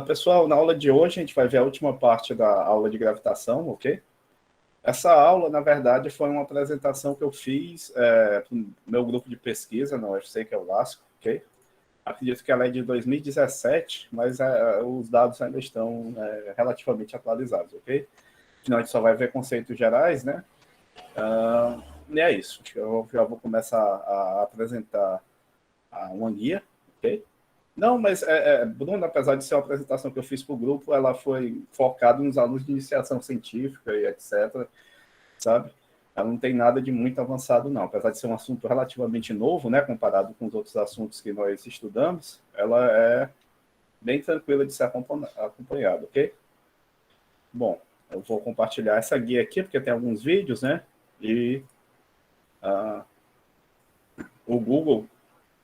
Pessoal, na aula de hoje a gente vai ver a última parte da aula de gravitação, ok? Essa aula, na verdade, foi uma apresentação que eu fiz para o meu grupo de pesquisa na UFC, que é o LASCO, ok? Acredito que ela é de 2017, mas os dados ainda estão relativamente atualizados, ok? Afinal, a gente só vai ver conceitos gerais, né? E é isso. Eu já vou começar a apresentar uma guia, ok? Não, mas, Bruno, apesar de ser uma apresentação que eu fiz para o grupo, ela foi focada nos alunos de iniciação científica e etc., sabe? Ela não tem nada de muito avançado, não. Apesar de ser um assunto relativamente novo, né, comparado com os outros assuntos que nós estudamos, ela é bem tranquila de ser acompanhada, ok? Bom, eu vou compartilhar essa guia aqui, porque tem alguns vídeos, né? E o Google,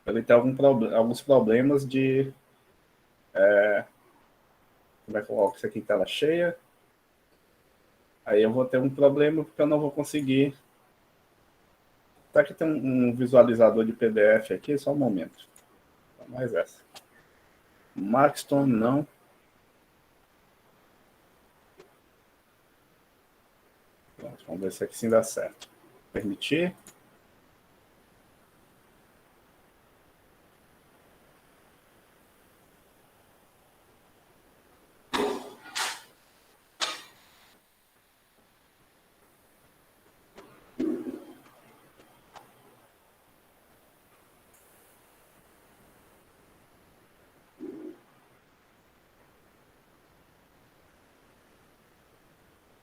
ele tem alguns problemas de... Como é que eu coloco isso aqui em tela cheia? Aí eu vou ter um problema porque eu não vou conseguir. Tá que tem um visualizador de PDF aqui, só um momento. Mais essa. Maxton não. Pronto, vamos ver se aqui sim dá certo. Permitir.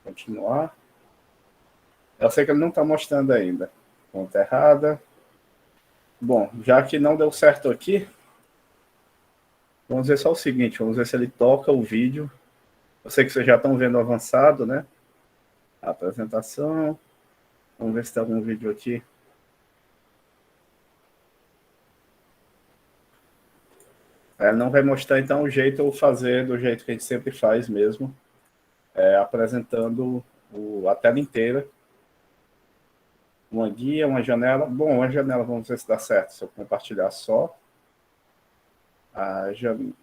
Continuar. Eu sei que ele não está mostrando ainda. Conta errada. Bom, já que não deu certo aqui, vamos ver só o seguinte. Vamos ver se ele toca o vídeo. Eu sei que vocês já estão vendo avançado, né? A apresentação. Vamos ver se tem algum vídeo aqui. Não vai mostrar, então, o jeito eu fazer do jeito que a gente sempre faz mesmo. Apresentando a tela inteira. Uma guia, uma janela. Bom, uma janela, vamos ver se dá certo. Se eu compartilhar só. A janela.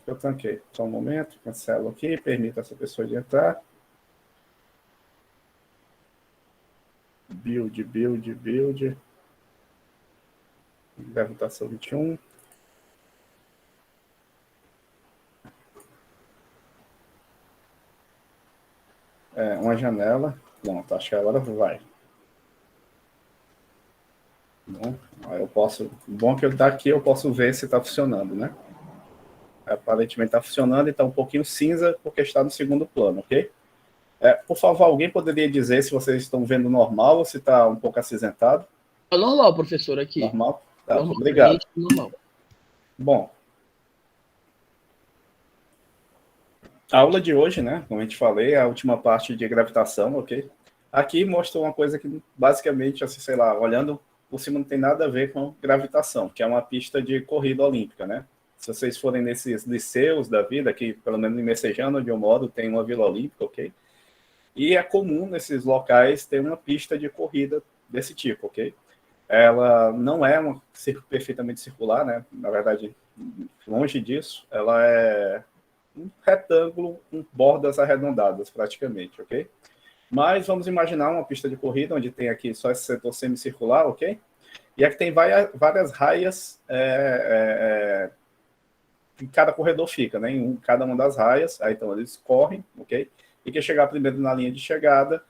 Eu tranquei. Só um momento. Cancelo aqui. Permita essa pessoa de entrar. Build. Gravitação 21. Uma janela. Pronto, acho que agora vai. Bom, aí eu posso... Bom que daqui eu posso ver se está funcionando, né? Aparentemente está funcionando e está um pouquinho cinza porque está no segundo plano, ok? Por favor, alguém poderia dizer se vocês estão vendo normal ou se está um pouco acinzentado? É normal, professor, aqui. Normal? Tá, Normal, obrigado. normal. Bom, a aula de hoje, né, como a gente falei, é a última parte de gravitação, ok? Aqui mostra uma coisa que, basicamente, assim, sei lá, olhando por cima não tem nada a ver com gravitação, que é uma pista de corrida olímpica, né? Se vocês forem nesses liceus da vida, que pelo menos em Messejana, onde eu moro, tem uma vila olímpica, ok? E é comum nesses locais ter uma pista de corrida desse tipo, ok? Ela não é uma perfeitamente circular, né? Na verdade, longe disso, ela é um retângulo com bordas arredondadas, praticamente, ok? Mas vamos imaginar uma pista de corrida, onde tem aqui só esse setor semicircular, ok? E aqui tem várias raias que cada corredor fica, né? Em cada uma das raias, aí então eles correm, ok? E quem chegar primeiro na linha de chegada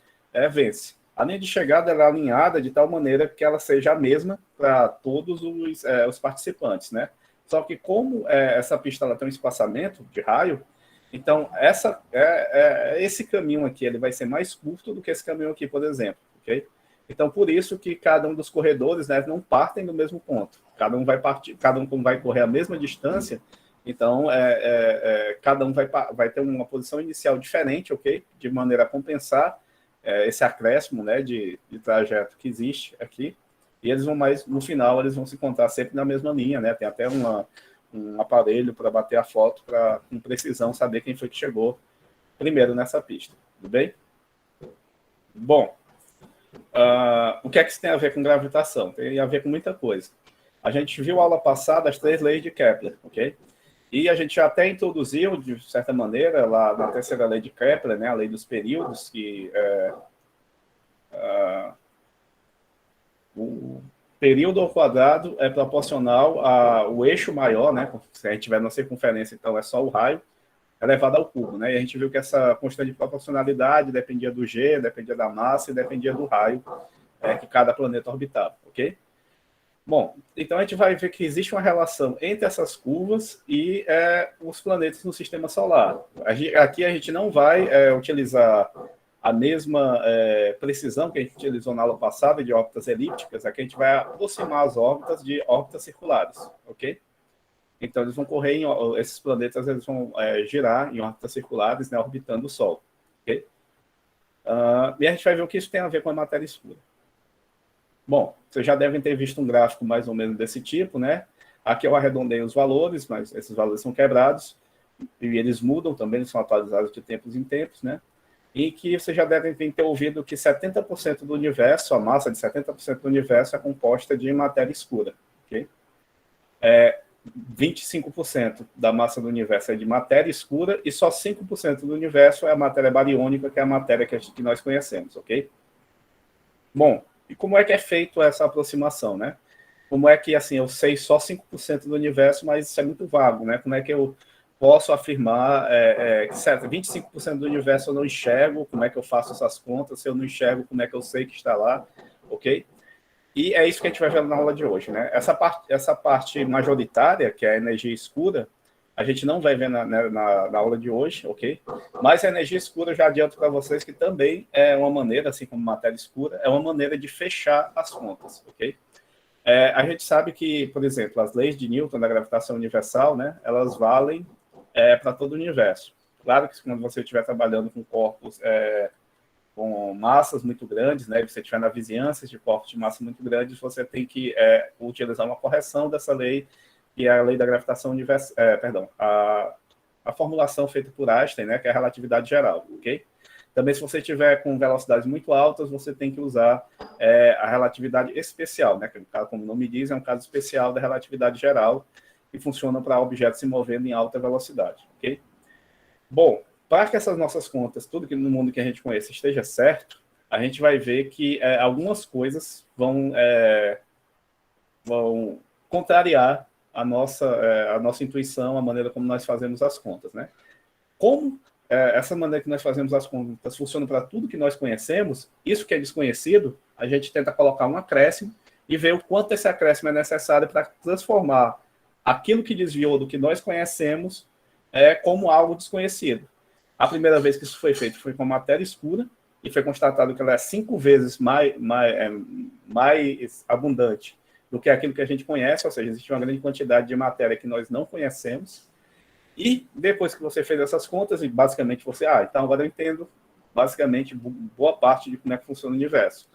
vence. A linha de chegada é alinhada de tal maneira que ela seja a mesma para todos os participantes, né? Só que como essa pista ela tem um espaçamento de raio, então esse caminho aqui ele vai ser mais curto do que esse caminho aqui, por exemplo, ok? Então por isso que cada um dos corredores, né, não partem do mesmo ponto. Cada um vai correr a mesma distância. Então cada um vai ter uma posição inicial diferente, ok? De maneira a compensar esse acréscimo, né, de trajeto que existe aqui, e eles vão no final, eles vão se encontrar sempre na mesma linha, né? Tem até um aparelho para bater a foto, para com precisão saber quem foi que chegou primeiro nessa pista, tudo bem? Bom, o que é que isso tem a ver com gravitação? Tem a ver com muita coisa. a gente viu aula passada as 3 leis de Kepler, ok? E a gente até introduziu, de certa maneira, lá na terceira lei de Kepler, né, a lei dos períodos, que o período ao quadrado é proporcional ao eixo maior, né? Se a gente tiver na circunferência, então é só o raio, elevado ao cubo, né? E a gente viu que essa constante de proporcionalidade dependia do G, dependia da massa e dependia do raio que cada planeta orbitava, ok? Bom, então a gente vai ver que existe uma relação entre essas curvas e os planetas no sistema solar. Aqui a gente não vai utilizar a mesma precisão que a gente utilizou na aula passada de órbitas elípticas, aqui a gente vai aproximar as órbitas de órbitas circulares, ok? Então eles vão correr, esses planetas eles vão girar em órbitas circulares, né, orbitando o Sol, ok? E a gente vai ver o que isso tem a ver com a matéria escura. Bom, vocês já devem ter visto um gráfico mais ou menos desse tipo, né? Aqui eu arredondei os valores, mas esses valores são quebrados e eles mudam também, eles são atualizados de tempos em tempos, né? E que vocês já devem ter ouvido que 70% do universo, a massa de 70% do universo é composta de matéria escura, ok? 25% da massa do universo é de matéria escura e só 5% do universo é a matéria bariônica, que é a matéria que nós conhecemos, ok? Bom, e como é que é feito essa aproximação, né? Como é que, assim, eu sei só 5% do universo, mas isso é muito vago, né? Como é que eu posso afirmar que, certo, 25% do universo eu não enxergo, como é que eu faço essas contas? Se eu não enxergo, como é que eu sei que está lá, ok? E é isso que a gente vai ver na aula de hoje, né? Essa parte majoritária, que é a energia escura, a gente não vai ver na aula de hoje, ok? Mas a energia escura, eu já adianto para vocês que também é uma maneira, assim como matéria escura, é uma maneira de fechar as contas, ok? A gente sabe que, por exemplo, as leis de Newton da gravitação universal, né, elas valem para todo o universo. Claro que quando você estiver trabalhando com corpos com massas muito grandes, né, você estiver na vizinhança de corpos de massa muito grandes, você tem que utilizar uma correção dessa lei, que é a lei da gravitação universal, a formulação feita por Einstein, né, que é a relatividade geral, ok? Também, se você estiver com velocidades muito altas, você tem que usar a relatividade especial, né, que, como o nome diz, é um caso especial da relatividade geral, que funciona para objetos se movendo em alta velocidade, ok? Bom, para que essas nossas contas, tudo que no mundo que a gente conhece, esteja certo, a gente vai ver que algumas coisas vão contrariar a nossa intuição, a maneira como nós fazemos as contas, né? Como essa maneira que nós fazemos as contas funciona para tudo que nós conhecemos, isso que é desconhecido, a gente tenta colocar um acréscimo e ver o quanto esse acréscimo é necessário para transformar aquilo que desviou do que nós conhecemos como algo desconhecido. A primeira vez que isso foi feito foi com matéria escura, e foi constatado que ela é 5 vezes mais abundante do que aquilo que a gente conhece, ou seja, existe uma grande quantidade de matéria que nós não conhecemos. E depois que você fez essas contas, e basicamente você, então agora eu entendo basicamente boa parte de como é que funciona o universo.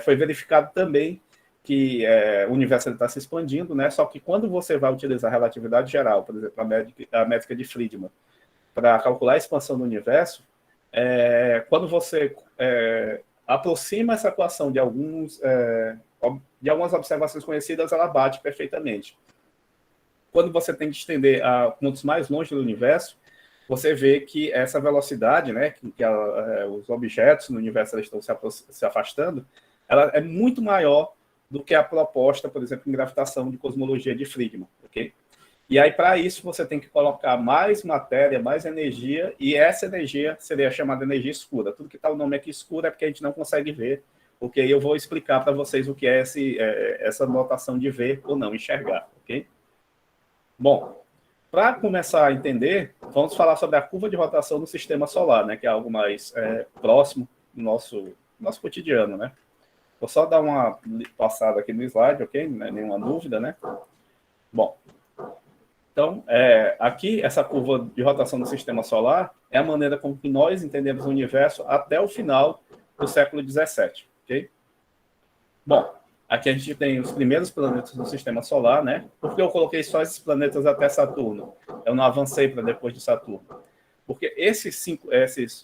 Foi verificado também que o universo está se expandindo, né? Só que quando você vai utilizar a relatividade geral, por exemplo, a métrica de Friedmann, para calcular a expansão do universo, quando você aproxima essa equação de algumas observações conhecidas, ela bate perfeitamente. Quando você tem que estender a pontos mais longe do universo, você vê que essa velocidade, né, que os objetos no universo estão se afastando, ela é muito maior do que a proposta, por exemplo, em gravitação de cosmologia de Friedmann, ok? E aí, para isso, você tem que colocar mais matéria, mais energia, e essa energia seria chamada energia escura. Tudo que está o nome aqui escuro é porque a gente não consegue ver, porque aí eu vou explicar para vocês o que é essa notação de ver ou não, enxergar, ok? Bom, para começar a entender, vamos falar sobre a curva de rotação do sistema solar, né, que é algo mais próximo do nosso cotidiano, né? Vou só dar uma passada aqui no slide, ok? Não é nenhuma dúvida, né? Bom, então, aqui, essa curva de rotação do sistema solar é a maneira como que nós entendemos o universo até o final do século XVII, ok? Bom, aqui a gente tem os primeiros planetas do sistema solar, né? Por que eu coloquei só esses planetas até Saturno? Eu não avancei para depois de Saturno. Porque esses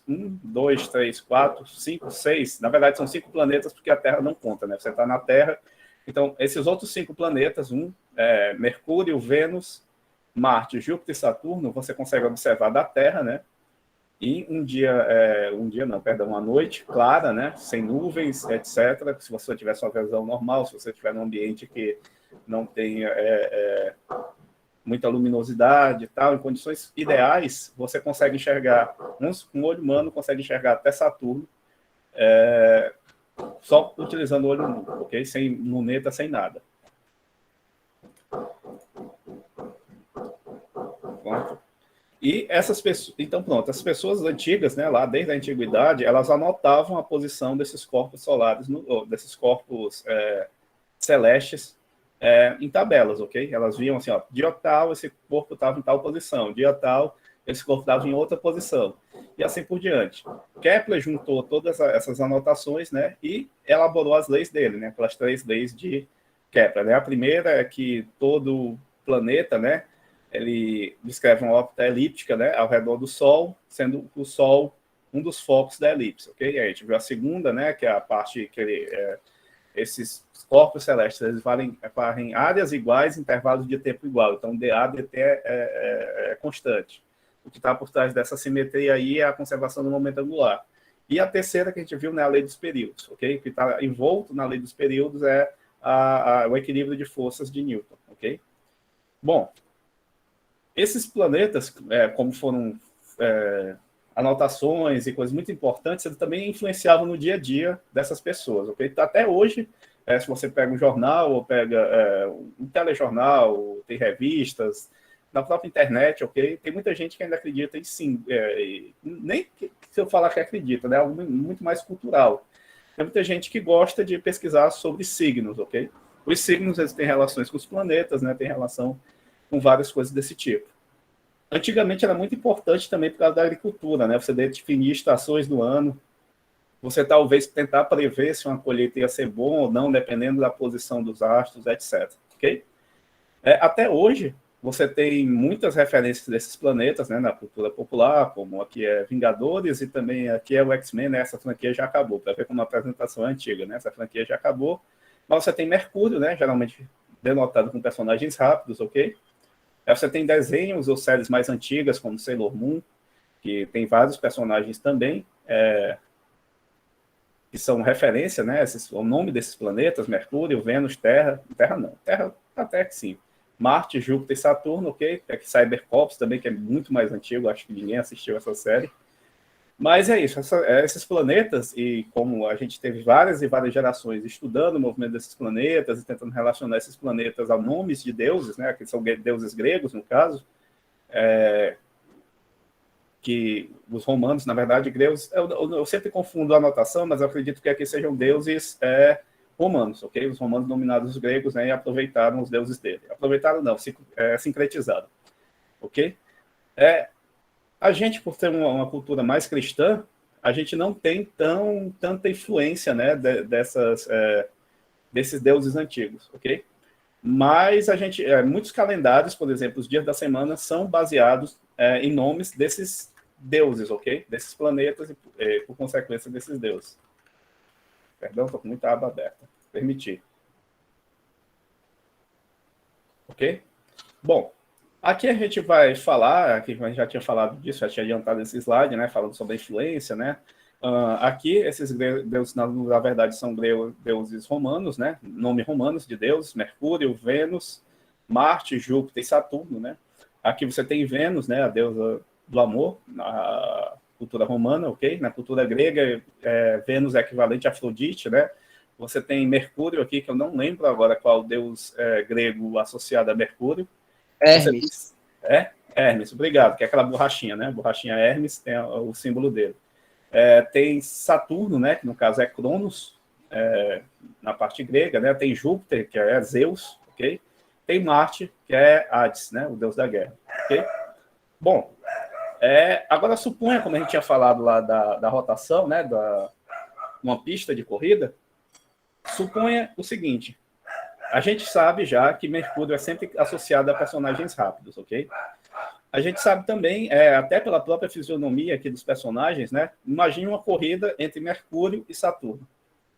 1, 2, 3, 4, 5, 6, na verdade são 5 planetas, porque a Terra não conta, né? Você está na Terra Então, esses outros 5 planetas, Mercúrio, Vênus, Marte, Júpiter e Saturno, você consegue observar da Terra, né? E uma noite clara, né? Sem nuvens, etc. Se você tiver sua visão normal, se você estiver num ambiente que não tenha muita luminosidade e tal, em condições ideais, você consegue enxergar, um olho humano consegue enxergar até Saturno, só utilizando o olho nu, ok? Sem luneta, sem nada. Pronto. E essas pessoas, então pronto, as pessoas antigas, né, lá desde a antiguidade, elas anotavam a posição desses corpos solares, desses corpos celestes, em tabelas, ok? Elas viam assim, ó, dia tal, esse corpo estava em tal posição, dia tal, esse corpo estava em outra posição, e assim por diante. Kepler juntou todas essas anotações, né, e elaborou as leis dele, né, aquelas 3 leis de Kepler, né? A primeira é que todo planeta, né, ele descreve uma órbita elíptica, né, ao redor do Sol, sendo o Sol um dos focos da elipse, ok? E aí a gente viu a segunda, né, que é a parte que esses corpos celestes, eles varrem áreas iguais, intervalos de tempo igual. Então, dA, dt é constante. O que está por trás dessa simetria aí é a conservação do momento angular. E a terceira que a gente viu, né, a lei dos períodos, ok? O que está envolto na lei dos períodos é o equilíbrio de forças de Newton, ok? Bom, esses planetas, como foram anotações e coisas muito importantes, eles também influenciavam no dia a dia dessas pessoas, ok? Então, até hoje, se você pega um jornal ou pega um telejornal, tem revistas, na própria internet, ok? Tem muita gente que ainda acredita em sim, nem que se eu falar que acredita, né? É algo muito mais cultural. Tem muita gente que gosta de pesquisar sobre signos, ok? Os signos, eles têm relações com os planetas, né? Tem relação com várias coisas desse tipo. Antigamente era muito importante também por causa da agricultura, né? Você definir estações do ano, você talvez tentar prever se uma colheita ia ser boa ou não, dependendo da posição dos astros, etc. Ok? Até hoje, você tem muitas referências desses planetas, né, na cultura popular, como aqui é Vingadores e também aqui é o X-Men, né? Essa franquia já acabou, para ver como a apresentação é antiga, né? Essa franquia já acabou. Mas você tem Mercúrio, né? Geralmente denotado com personagens rápidos, ok? Aí você tem desenhos ou séries mais antigas, como Sailor Moon, que tem vários personagens também, que são referência, né? O nome desses planetas, Mercúrio, Vênus, Terra não, Terra até que sim. Marte, Júpiter e Saturno, ok? É que Cybercops também, que é muito mais antigo, acho que ninguém assistiu essa série. Mas é isso, esses planetas, e como a gente teve várias e várias gerações estudando o movimento desses planetas e tentando relacionar esses planetas a nomes de deuses, né, que são deuses gregos, no caso, que os romanos, na verdade, gregos, eu sempre confundo a anotação, mas eu acredito que aqui sejam deuses romanos, ok? Os romanos dominaram os gregos, né, e aproveitaram os deuses dele. Aproveitaram não, sincretizaram, ok? A gente, por ter uma cultura mais cristã, a gente não tem tanta influência, né, desses deuses antigos, ok? Mas muitos calendários, por exemplo, os dias da semana são baseados em nomes desses deuses, ok? Desses planetas e, por consequência, desses deuses. Perdão, estou com muita aba aberta. Permitir. Ok? Bom, aqui a gente vai falar, aqui a gente já tinha falado disso, já tinha adiantado esse slide, né, falando sobre a influência, né? Aqui, esses deuses, na verdade, são deuses romanos, né? Nome romanos de deuses, Mercúrio, Vênus, Marte, Júpiter e Saturno, né? Aqui você tem Vênus, né, a deusa do amor, na cultura romana, ok? Na cultura grega, Vênus é equivalente a Afrodite, né? Você tem Mercúrio aqui, que eu não lembro agora qual deus grego associado a Mercúrio. Hermes. Hermes, obrigado, que é aquela borrachinha, né? Borrachinha Hermes, tem o símbolo dele. Tem Saturno, né? Que no caso é Cronos, na parte grega, né? Tem Júpiter, que é Zeus, ok? Tem Marte, que é Hades, né? O deus da guerra, ok? Bom, agora suponha, como a gente tinha falado lá da rotação, né? Uma pista de corrida, suponha o seguinte: a gente sabe já que Mercúrio é sempre associado a personagens rápidos, ok? A gente sabe também, até pela própria fisionomia aqui dos personagens, né? Imagine uma corrida entre Mercúrio e Saturno.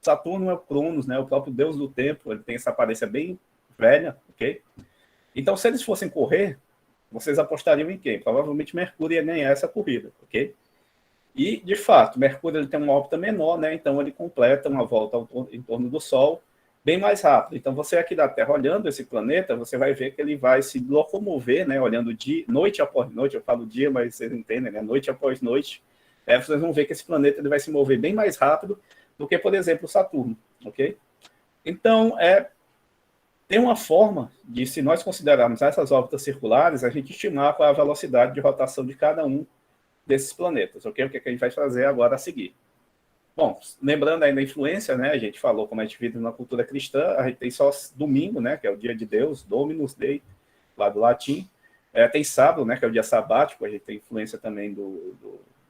Saturno é o Cronos, né? O próprio deus do tempo, ele tem essa aparência bem velha, ok? Então, se eles fossem correr, vocês apostariam em quem? Provavelmente Mercúrio ia ganhar essa corrida, ok? E, de fato, Mercúrio ele tem uma órbita menor, né? Então ele completa uma volta em torno do Sol bem mais rápido. Então, você aqui da Terra, olhando esse planeta, você vai ver que ele vai se locomover, né? Olhando dia, noite após noite, eu falo dia, mas vocês entendem, né? Noite após noite. Vocês vão ver que esse planeta ele vai se mover bem mais rápido do que, por exemplo, Saturno, ok? Então, tem uma forma de, se nós considerarmos essas órbitas circulares, a gente estimar qual é a velocidade de rotação de cada um desses planetas, ok? O que a gente vai fazer agora a seguir? Bom, lembrando ainda a influência, né? A gente falou como a gente vive na cultura cristã, a gente tem só domingo, né? Que é o dia de Deus, Dominus Dei, lá do latim. Tem sábado, né? Que é o dia sabático, a gente tem influência também do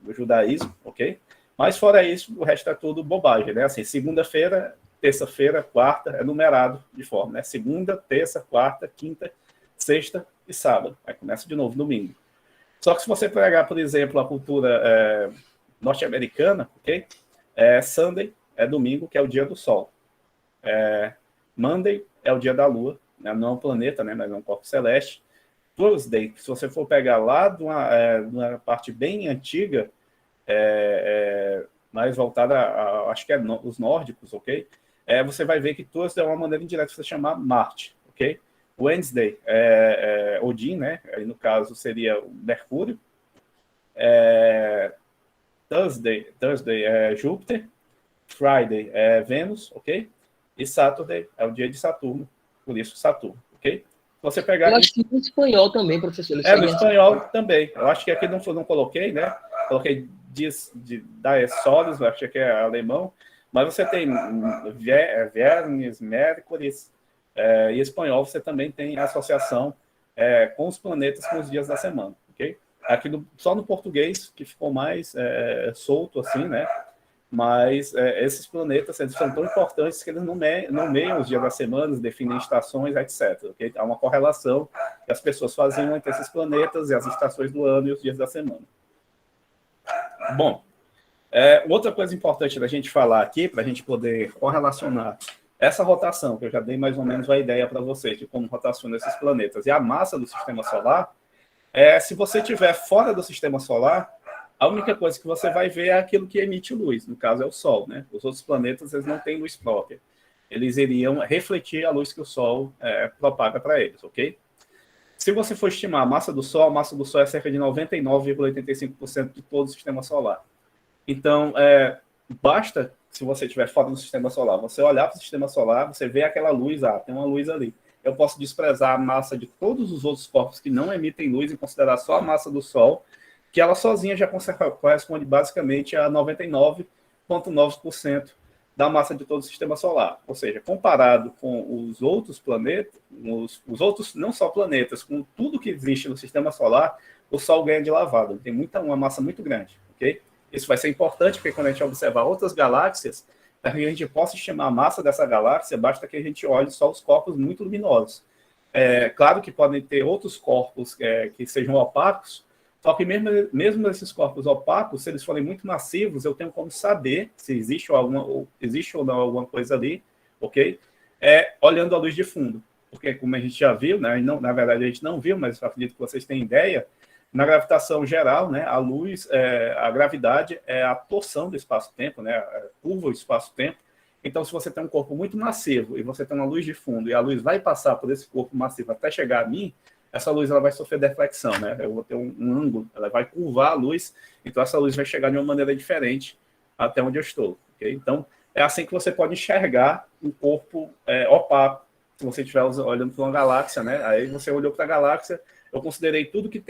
judaísmo, ok? Mas fora isso, o resto é tudo bobagem, né? Assim, segunda-feira, terça-feira, quarta, é numerado de forma, né? Segunda, terça, quarta, quinta, sexta e sábado. Aí começa de novo domingo. Só que se você pegar, por exemplo, a cultura norte-americana, ok? Sunday é domingo, que é o dia do Sol. Monday é o dia da Lua, né? Não é um planeta, né? Mas é um corpo celeste. Thursday, se você for pegar lá de uma parte bem antiga, mais voltada acho que os nórdicos, ok? Você vai ver que Thursday é uma maneira indireta de você chamar Marte, ok? Wednesday é Odin, né? Aí, no caso, seria o Mercúrio. Thursday é Júpiter. Friday é Vênus, ok? E Saturday é o dia de Saturno, por isso Saturno, ok? Você pegar... Eu acho que no espanhol também, professor. No espanhol também. Eu acho que aqui não coloquei, né? Coloquei dias da Solis, acho que é alemão, mas você tem Viernes, Mércoles, e espanhol você também tem associação com os planetas, com os dias da semana, ok? Aqui só no português que ficou mais solto assim, né? Mas esses planetas eles são tão importantes que eles nomeiam os dias das semanas, definem estações, etc. Okay? Há uma correlação que as pessoas faziam entre esses planetas e as estações do ano e os dias da semana. Bom, outra coisa importante da gente falar aqui, para a gente poder correlacionar essa rotação, que eu já dei mais ou menos a ideia para vocês de como rotacionam esses planetas, e a massa do sistema solar, se você estiver fora do sistema solar, a única coisa que você vai ver é aquilo que emite luz, no caso é o Sol, né? Os outros planetas eles não têm luz própria. Eles iriam refletir a luz que o Sol propaga para eles, ok? Se você for estimar a massa do Sol é cerca de 99,85% de todo o sistema solar. Então, basta, se você estiver fora do sistema solar, você olhar para o sistema solar, você vê aquela luz, tem uma luz ali. Eu posso desprezar a massa de todos os outros corpos que não emitem luz e considerar só a massa do Sol, que ela sozinha já corresponde basicamente a 99,9% da massa de todo o sistema solar. Ou seja, comparado com os outros planetas, os outros não só planetas, com tudo que existe no sistema solar, o Sol ganha de lavada. Ele tem uma massa muito grande, ok? Isso vai ser importante, porque quando a gente observar outras galáxias, para que a gente possa estimar a massa dessa galáxia, basta que a gente olhe só os corpos muito luminosos. Claro que podem ter outros corpos que sejam opacos, só que mesmo esses corpos opacos, se eles forem muito massivos, eu tenho como saber se existe ou não alguma coisa ali, ok? Olhando a luz de fundo. Porque, como a gente já viu, né, na verdade a gente não viu, mas acredito que vocês têm ideia, na gravitação geral, né, a luz, a gravidade é a torção do espaço-tempo, né, curva o espaço-tempo. Então, se você tem um corpo muito massivo e você tem uma luz de fundo e a luz vai passar por esse corpo massivo até chegar a mim, essa luz ela vai sofrer deflexão, né? Eu vou ter um ângulo, ela vai curvar a luz, então essa luz vai chegar de uma maneira diferente até onde eu estou, ok? Então, é assim que você pode enxergar um corpo opaco, se você estiver olhando para uma galáxia, né? Aí você olhou para a galáxia, eu considerei tudo que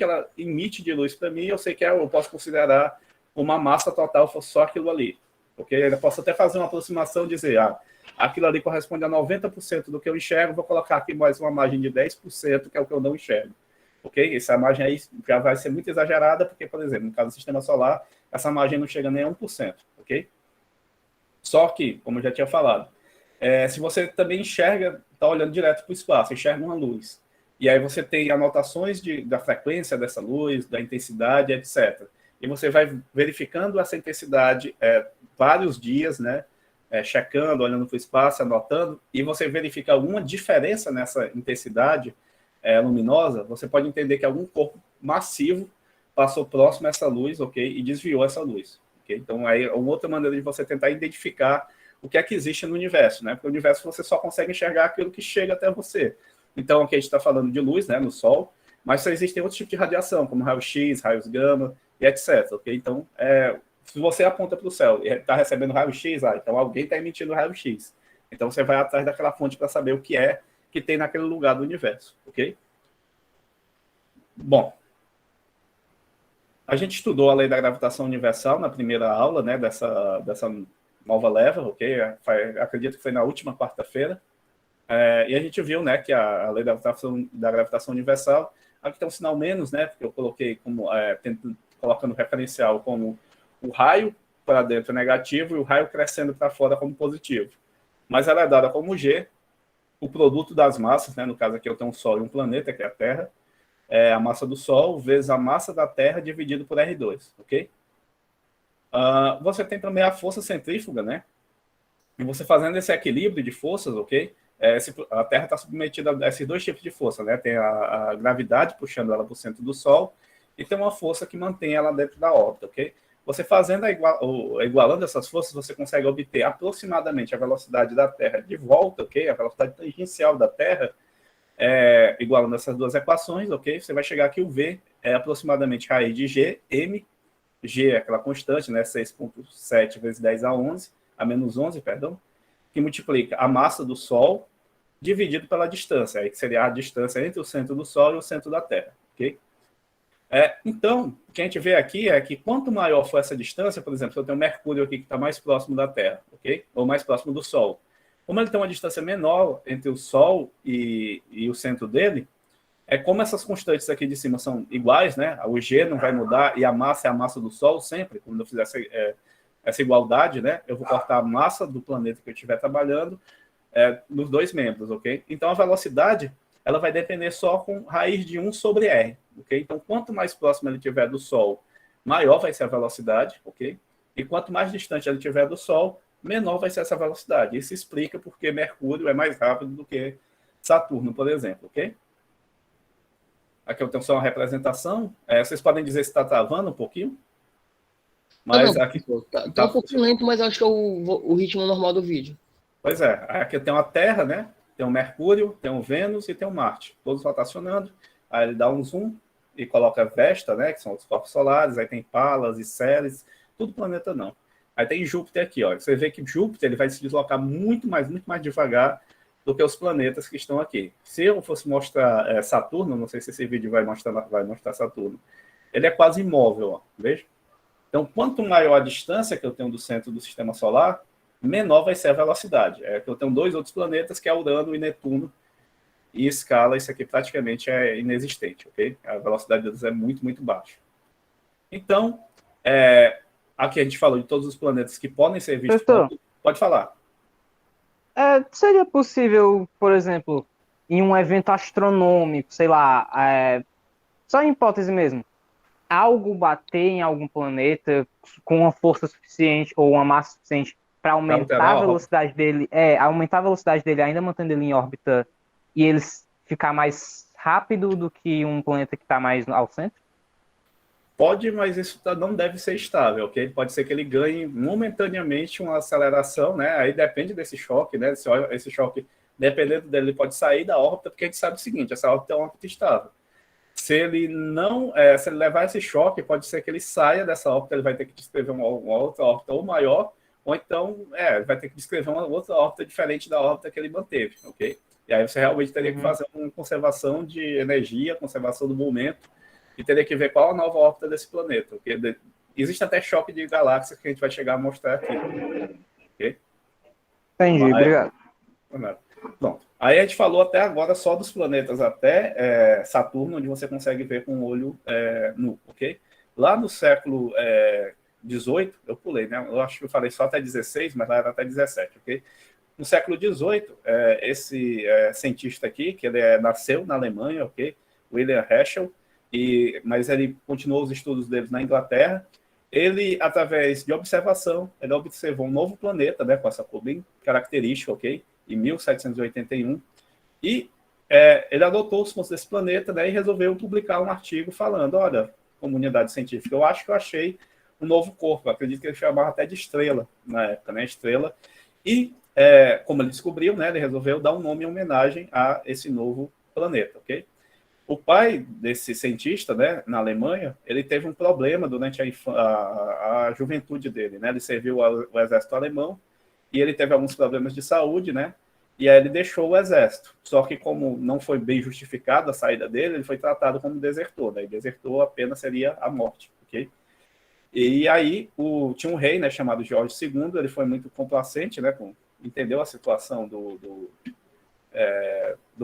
ela emite de luz para mim, eu sei que eu posso considerar uma massa total, for só aquilo ali, ok? Eu posso até fazer uma aproximação e dizer, aquilo ali corresponde a 90% do que eu enxergo, vou colocar aqui mais uma margem de 10%, que é o que eu não enxergo. Ok? Essa margem aí já vai ser muito exagerada, porque, por exemplo, no caso do sistema solar, essa margem não chega nem a 1%. Ok? Só que, como eu já tinha falado, se você também enxerga, está olhando direto para o espaço, enxerga uma luz, e aí você tem anotações da frequência dessa luz, da intensidade, etc. E você vai verificando essa intensidade vários dias, né? checando, olhando para o espaço, anotando, e você verifica alguma diferença nessa intensidade luminosa, você pode entender que algum corpo massivo passou próximo a essa luz, ok? E desviou essa luz. Okay? Então, aí é uma outra maneira de você tentar identificar o que é que existe no universo, né? Porque o universo você só consegue enxergar aquilo que chega até você. Então, aqui a gente está falando de luz, né, no Sol, mas existem outros tipos de radiação, como raio-x, raios gama e etc. Okay? Então, se você aponta para o céu e está recebendo raio-x, então alguém está emitindo raio-x. Então, você vai atrás daquela fonte para saber o que é que tem naquele lugar do universo, ok? Bom, a gente estudou a lei da gravitação universal na primeira aula, né, dessa nova leva, ok? Acredito que foi na última quarta-feira. E a gente viu, né, que a lei da gravitação universal, aqui tem um sinal menos, né, porque eu coloquei como, colocando referencial como o raio para dentro negativo e o raio crescendo para fora como positivo. Mas ela é dada como G, o produto das massas, né, no caso aqui eu tenho um Sol e um planeta, que é a Terra, a massa do Sol vezes a massa da Terra dividido por R2, ok? Você tem também a força centrífuga, né? E você fazendo esse equilíbrio de forças, ok? A Terra está submetida a esses dois tipos de força, né? Tem a gravidade puxando ela para o centro do Sol e tem uma força que mantém ela dentro da órbita, ok? Você fazendo igualando essas forças, você consegue obter aproximadamente a velocidade da Terra de volta, ok? A velocidade tangencial da Terra, igualando essas duas equações, ok? Você vai chegar aqui, o V é aproximadamente raiz de G, M, G é aquela constante, né? 6,7 vezes 10 a 11, a menos 11, perdão, que multiplica a massa do Sol dividido pela distância, aí que seria a distância entre o centro do Sol e o centro da Terra, ok? Então, o que a gente vê aqui é que quanto maior for essa distância, por exemplo, se eu tenho Mercúrio aqui que está mais próximo da Terra, ok? Ou mais próximo do Sol. Como ele tem uma distância menor entre o Sol e o centro dele, como essas constantes aqui de cima são iguais, né? O G não vai mudar e a massa é a massa do Sol sempre, quando eu fizer essa igualdade, né? Eu vou cortar a massa do planeta que eu estiver trabalhando nos dois membros, ok? Então, a velocidade ela vai depender só com raiz de 1 sobre R, ok? Então, quanto mais próximo ele estiver do Sol, maior vai ser a velocidade, ok? E quanto mais distante ele estiver do Sol, menor vai ser essa velocidade. Isso explica porque Mercúrio é mais rápido do que Saturno, por exemplo, ok? Aqui eu tenho só uma representação. Vocês podem dizer se está travando um pouquinho? Mas não, aqui tá um pouquinho lento, mas acho que é o ritmo normal do vídeo. Pois é, aqui tem uma Terra, né? Tem um Mercúrio, tem um Vênus e tem um Marte, todos rotacionando. Aí ele dá um zoom e coloca Vesta, né? Que são os corpos solares. Aí tem Palas e Ceres, tudo planeta não. Aí tem Júpiter aqui, ó. Você vê que Júpiter ele vai se deslocar muito mais devagar do que os planetas que estão aqui. Se eu fosse mostrar Saturno, não sei se esse vídeo vai mostrar Saturno, ele é quase imóvel, ó. Veja. Então, quanto maior a distância que eu tenho do centro do Sistema Solar, menor vai ser a velocidade. Que eu tenho dois outros planetas, que é Urano e Netuno, e escala, isso aqui praticamente é inexistente, ok? A velocidade deles é muito baixa. Então, aqui a gente falou de todos os planetas que podem ser vistos. Pode falar. Seria possível, por exemplo, em um evento astronômico, sei lá, só em hipótese mesmo, algo bater em algum planeta com uma força suficiente ou uma massa suficiente para aumentar a velocidade dele, aumentar a velocidade dele, ainda mantendo ele em órbita, e ele ficar mais rápido do que um planeta que está mais ao centro? Pode, mas isso não deve ser estável, ok? Pode ser que ele ganhe momentaneamente uma aceleração, né? Aí depende desse choque, né? Esse choque, dependendo dele, ele pode sair da órbita, porque a gente sabe o seguinte, essa órbita é uma órbita estável. Se ele não, se ele levar esse choque, pode ser que ele saia dessa órbita, ele vai ter que descrever uma outra órbita ou maior, ou então, vai ter que descrever uma outra órbita diferente da órbita que ele manteve, ok? E aí você realmente teria que fazer uma conservação de energia, conservação do momento, e teria que ver qual a nova órbita desse planeta, porque existe até choque de galáxias que a gente vai chegar a mostrar aqui, ok? Entendi, obrigado. Bom, aí a gente falou até agora só dos planetas até Saturno, onde você consegue ver com o olho nu, ok? Lá no século XVIII, eu pulei, né? Eu acho que eu falei só até 16, mas lá era até 17, ok? No século XVIII, esse cientista aqui, que ele nasceu na Alemanha, ok? William Herschel, mas ele continuou os estudos dele na Inglaterra, ele, através de observação, ele observou um novo planeta, né, com essa cor bem característica, ok? Em 1781. E ele adotou os pontos desse planeta, né, e resolveu publicar um artigo falando, olha, comunidade científica, eu acho que eu achei um novo corpo. Eu acredito que ele chamava até de estrela na época, né, estrela. E, como ele descobriu, né, ele resolveu dar um nome em homenagem a esse novo planeta, ok? O pai desse cientista, né, na Alemanha, ele teve um problema durante a juventude dele, né? Ele serviu o exército alemão e ele teve alguns problemas de saúde, né? E aí ele deixou o exército. Só que como não foi bem justificada a saída dele, ele foi tratado como desertor, né? E desertor, a pena seria a morte, ok? E aí tinha um rei, né, chamado Jorge II, ele foi muito complacente, né? Entendeu a situação do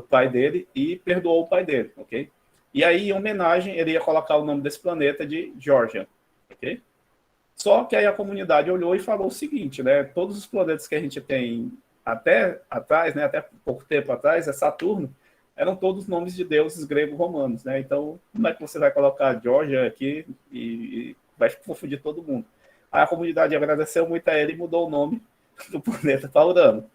pai dele e perdoou o pai dele, ok? E aí, em homenagem, ele ia colocar o nome desse planeta de Georgia, ok? Só que aí a comunidade olhou e falou o seguinte, né? Todos os planetas que a gente tem até atrás, né? Até pouco tempo atrás, Saturno, eram todos nomes de deuses grego-romanos, né? Então, como é que você vai colocar Georgia aqui e vai confundir todo mundo? Aí a comunidade agradeceu muito a ele e mudou o nome do planeta para Urano,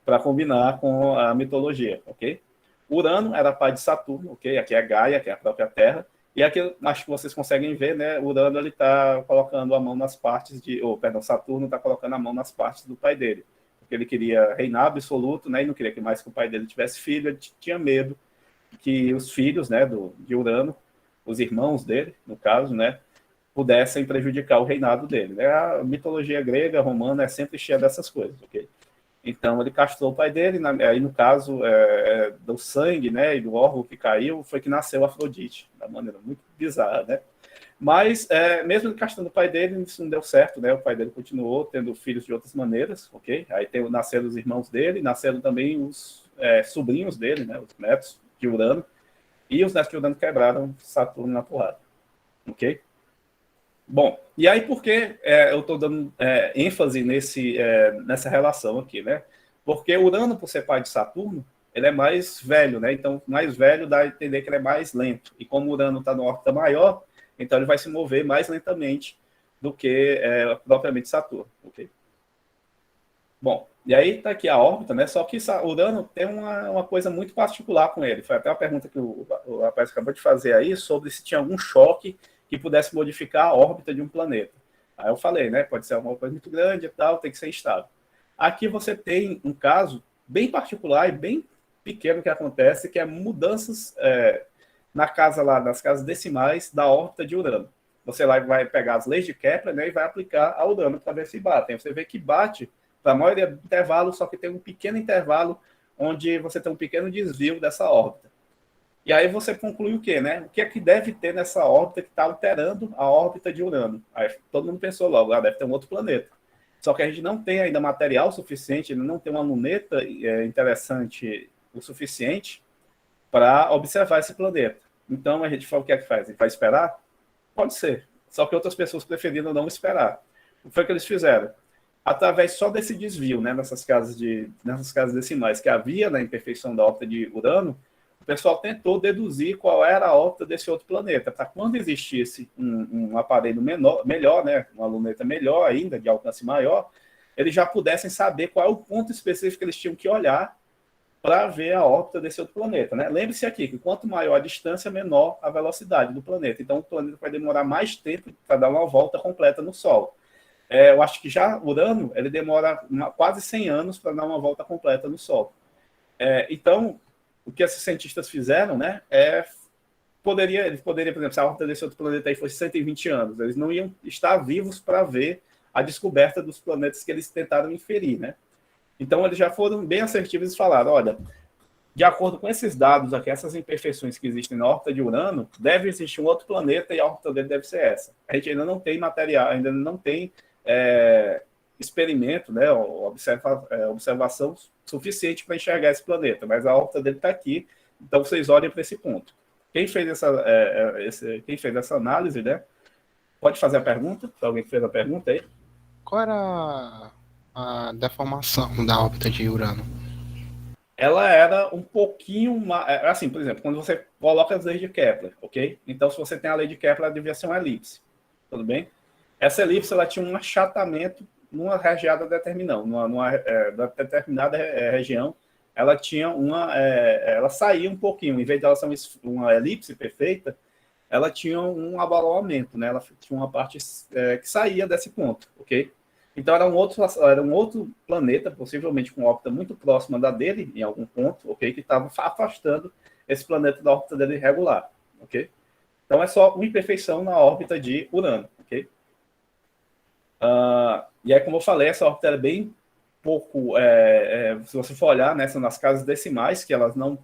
para combinar com a mitologia, ok? Urano era pai de Saturno, ok? Aqui é Gaia, que é a própria Terra, e aqui, acho que vocês conseguem ver, né? Urano, ele está colocando a mão nas partes Saturno está colocando a mão nas partes do pai dele, porque ele queria reinar absoluto, né? E não queria que mais que o pai dele tivesse filho, ele tinha medo que os filhos, né, de Urano, os irmãos dele, no caso, né, pudessem prejudicar o reinado dele, né? A mitologia grega, romana, é sempre cheia dessas coisas, ok? Então, ele castrou o pai dele, aí no caso do sangue, né, e do órgão que caiu, foi que nasceu Afrodite, da maneira muito bizarra, né? Mas, mesmo ele castrando o pai dele, isso não deu certo, né? O pai dele continuou tendo filhos de outras maneiras, ok? Aí nasceram os irmãos dele, nasceram também os sobrinhos dele, né, os netos de Urano, e os netos de Urano quebraram Saturno na porrada, ok? Bom, e aí por que eu estou dando ênfase nessa relação aqui, né? Porque Urano, por ser pai de Saturno, ele é mais velho, né? Então, mais velho dá a entender que ele é mais lento. E como Urano está na órbita maior, então ele vai se mover mais lentamente do que propriamente Saturno, ok? Bom, e aí está aqui a órbita, né? Só que Urano tem uma coisa muito particular com ele. Foi até uma pergunta que o rapaz acabou de fazer aí sobre se tinha algum choque que pudesse modificar a órbita de um planeta. Aí eu falei, né? Pode ser uma coisa muito grande e tal, tem que ser estável. Aqui você tem um caso bem particular e bem pequeno que acontece, que é mudanças nas casas decimais da órbita de Urano. Você lá vai pegar as leis de Kepler, né, e vai aplicar a Urano para ver se bate. Aí você vê que bate para a maioria do intervalo, só que tem um pequeno intervalo onde você tem um pequeno desvio dessa órbita. E aí você conclui o quê, né? O que é que deve ter nessa órbita que está alterando a órbita de Urano? Aí todo mundo pensou logo, deve ter um outro planeta. Só que a gente não tem ainda material suficiente, não tem uma luneta interessante o suficiente para observar esse planeta. Então a gente fala, o que é que faz? A gente vai esperar? Pode ser. Só que outras pessoas preferiram não esperar. O que foi que eles fizeram? Através só desse desvio, né, nessas casas decimais que havia na imperfeição da órbita de Urano, o pessoal tentou deduzir qual era a órbita desse outro planeta, para quando existisse um aparelho melhor, né, uma luneta melhor ainda, de alcance maior, eles já pudessem saber qual é o ponto específico que eles tinham que olhar para ver a órbita desse outro planeta, né? Lembre-se aqui que quanto maior a distância, menor a velocidade do planeta. Então, o planeta vai demorar mais tempo para dar uma volta completa no Sol. Eu acho que já Urano, ele demora quase 100 anos para dar uma volta completa no Sol. Então, o que esses cientistas fizeram, né, eles poderiam, por exemplo, se a órbita desse outro planeta aí fosse 120 anos, eles não iam estar vivos para ver a descoberta dos planetas que eles tentaram inferir, né? Então, eles já foram bem assertivos e falaram, olha, de acordo com esses dados aqui, essas imperfeições que existem na órbita de Urano, deve existir um outro planeta e a órbita dele deve ser essa. A gente ainda não tem material, ainda não tem experimento, né, observação suficiente para enxergar esse planeta, mas a órbita dele está aqui, então vocês olhem para esse ponto. Quem fez essa análise, né, pode fazer a pergunta? Alguém que fez a pergunta aí? Qual era a deformação da órbita de Urano? Ela era um pouquinho mais... Assim, por exemplo, quando você coloca as leis de Kepler, ok? Então, se você tem a lei de Kepler, ela devia ser uma elipse, tudo bem? essa elipse ela tinha um achatamento numa região determinada, numa determinada região, ela tinha ela saía um pouquinho, em vez de ela ser uma elipse perfeita, ela tinha um abalamento, né? Ela tinha uma parte que saía desse ponto, ok? Então era um outro planeta, possivelmente com órbita muito próxima da dele, em algum ponto, ok? Que estava afastando esse planeta da órbita dele regular, ok? Então é só uma imperfeição na órbita de Urano, ok? E aí, como eu falei, essa órbita é bem pouco, se você for olhar, né, são nas casas decimais, que elas não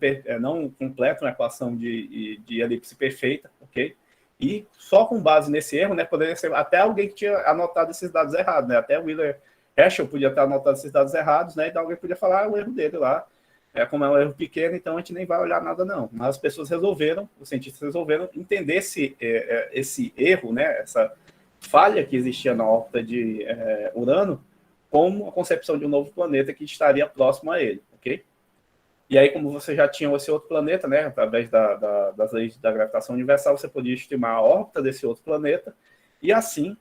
completam a equação de elipse perfeita, ok? E só com base nesse erro, né, poderia ser até alguém que tinha anotado esses dados errados, né? Até o William Herschel podia ter anotado esses dados errados, né? Então alguém podia falar o erro dele lá. Como é um erro pequeno, então a gente nem vai olhar nada, não. Mas as pessoas os cientistas resolveram entender esse erro, né? Essa falha que existia na órbita de Urano, como a concepção de um novo planeta que estaria próximo a ele, ok? E aí, como você já tinha esse outro planeta, né, através das leis da gravitação universal, você podia estimar a órbita desse outro planeta e, assim,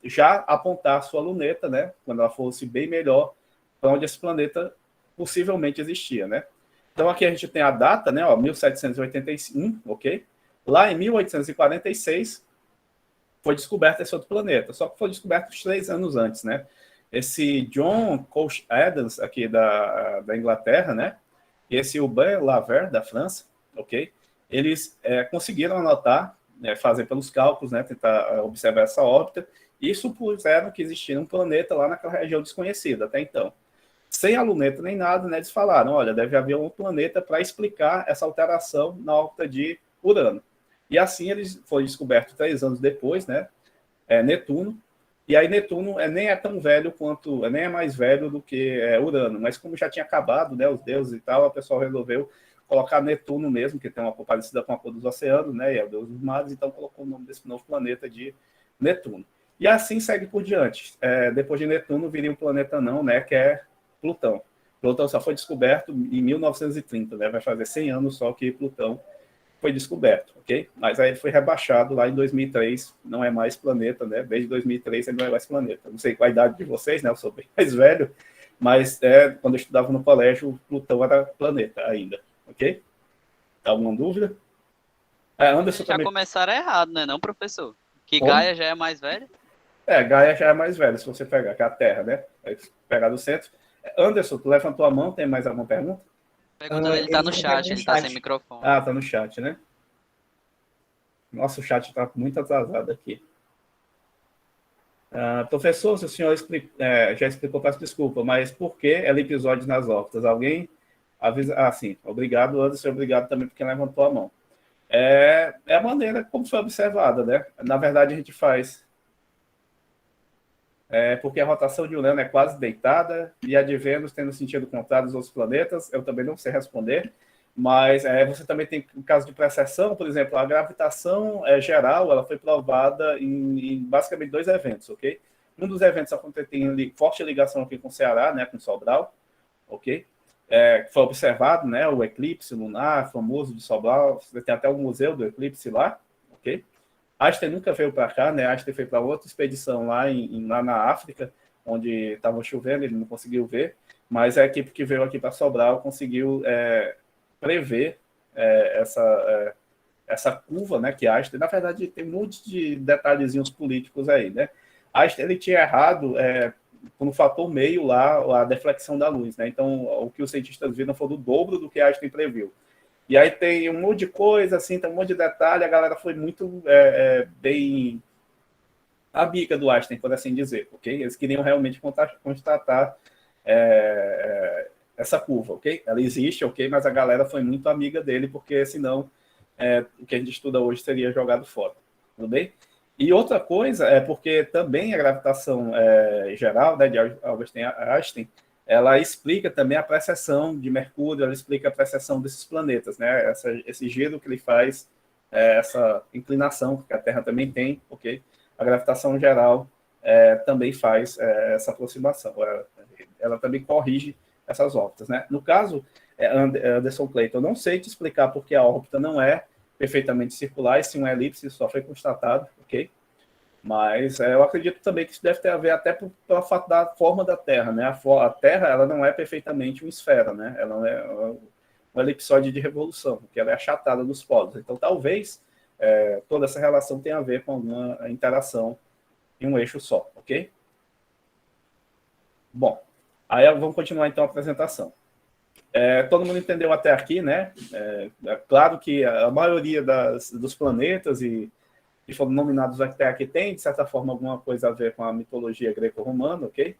já apontar a sua luneta, né, quando ela fosse bem melhor, para onde esse planeta possivelmente existia, né? Então, aqui a gente tem a data, né, 1781, ok? Lá em 1846, foi descoberto esse outro planeta, só que foi descoberto 3 anos antes, né? Esse John Couch Adams, aqui da Inglaterra, né? E esse Urbain Laver, da França, ok? Eles conseguiram anotar, fazer pelos cálculos, né? Tentar observar essa órbita, e supuseram que existia um planeta lá naquela região desconhecida até então. Sem a luneta nem nada, né? Eles falaram, olha, deve haver um planeta para explicar essa alteração na órbita de Urano. E assim foi descoberto 3 anos depois, né? Netuno. E aí Netuno nem é tão velho quanto, nem é mais velho do que Urano, mas como já tinha acabado, né, os deuses e tal, a pessoa resolveu colocar Netuno mesmo, que tem uma cor parecida com a cor dos oceanos, né, e é o deus dos mares, então colocou o nome desse novo planeta de Netuno. E assim segue por diante. Depois de Netuno viria um planeta não, né, que é Plutão. Plutão só foi descoberto em 1930, né, vai fazer 100 anos só que Plutão foi descoberto, ok? Mas aí ele foi rebaixado lá em 2003, não é mais planeta, né? Desde 2003 ele não é mais planeta. Não sei qual a idade de vocês, né? Eu sou bem mais velho, mas quando eu estudava no colégio, Plutão era planeta ainda, ok? Alguma dúvida? Anderson já também... começaram errado, né, não, professor? Que como? Gaia já é mais velha? Gaia já é mais velha, se você pegar, que é a Terra, né? Aí, pegar do centro. Anderson, tu levantou a mão, tem mais alguma pergunta? Ele tá no chat, ele tá sem microfone. Tá no chat, né? Nossa, o chat tá muito atrasado aqui. Professor, se o senhor já explicou, peço desculpa, mas por que elipsoides nas órbitas? Alguém avisa? Sim, obrigado, Anderson, obrigado também por quem levantou a mão. É a maneira como foi observada, né? Na verdade, a gente faz... porque a rotação de Urano é quase deitada e a de Vênus tem no sentido contrário dos outros planetas, eu também não sei responder, mas você também tem o caso de precessão, por exemplo, a gravitação geral, ela foi provada em basicamente 2 eventos, ok? Um dos eventos tem forte ligação aqui com o Ceará, né, com Sobral, ok? Foi observado, né, o eclipse lunar famoso de Sobral, tem até o museu do eclipse lá, ok? Einstein nunca veio para cá, né? Einstein foi para outra expedição lá na África, onde estava chovendo, ele não conseguiu ver, mas a equipe que veio aqui para Sobral conseguiu prever essa curva, né? Que Einstein, na verdade, tem um monte de detalhezinhos políticos aí, né? Einstein ele tinha errado no fator meio lá a deflexão da luz, né? Então, o que os cientistas viram foi do dobro do que Einstein previu. E aí tem um monte de coisa, assim, tem um monte de detalhe, a galera foi muito bem amiga do Einstein, por assim dizer, ok? Eles queriam realmente constatar essa curva, ok? Ela existe, ok? Mas a galera foi muito amiga dele, porque senão o que a gente estuda hoje seria jogado fora, tudo bem? E outra coisa é porque também a gravitação geral, né, de Albert Einstein, ela explica também a precessão de Mercúrio, ela explica a precessão desses planetas, né? Esse giro que ele faz, essa inclinação que a Terra também tem, ok? A gravitação geral também faz essa aproximação, ela também corrige essas órbitas, né? No caso, Anderson Clayton, eu não sei te explicar porque a órbita não é perfeitamente circular, e sim uma elipse, só foi constatado, ok? Mas eu acredito também que isso deve ter a ver até pela fato da forma da Terra, né? A Terra, ela não é perfeitamente uma esfera, né? Ela não é um elipsoide de revolução, porque ela é achatada dos polos. Então, talvez toda essa relação tenha a ver com alguma interação em um eixo só, ok? Bom, aí vamos continuar então a apresentação. Todo mundo entendeu até aqui, né? É claro que a maioria dos planetas e foram nominados até aqui tem, de certa forma, alguma coisa a ver com a mitologia greco-romana, ok?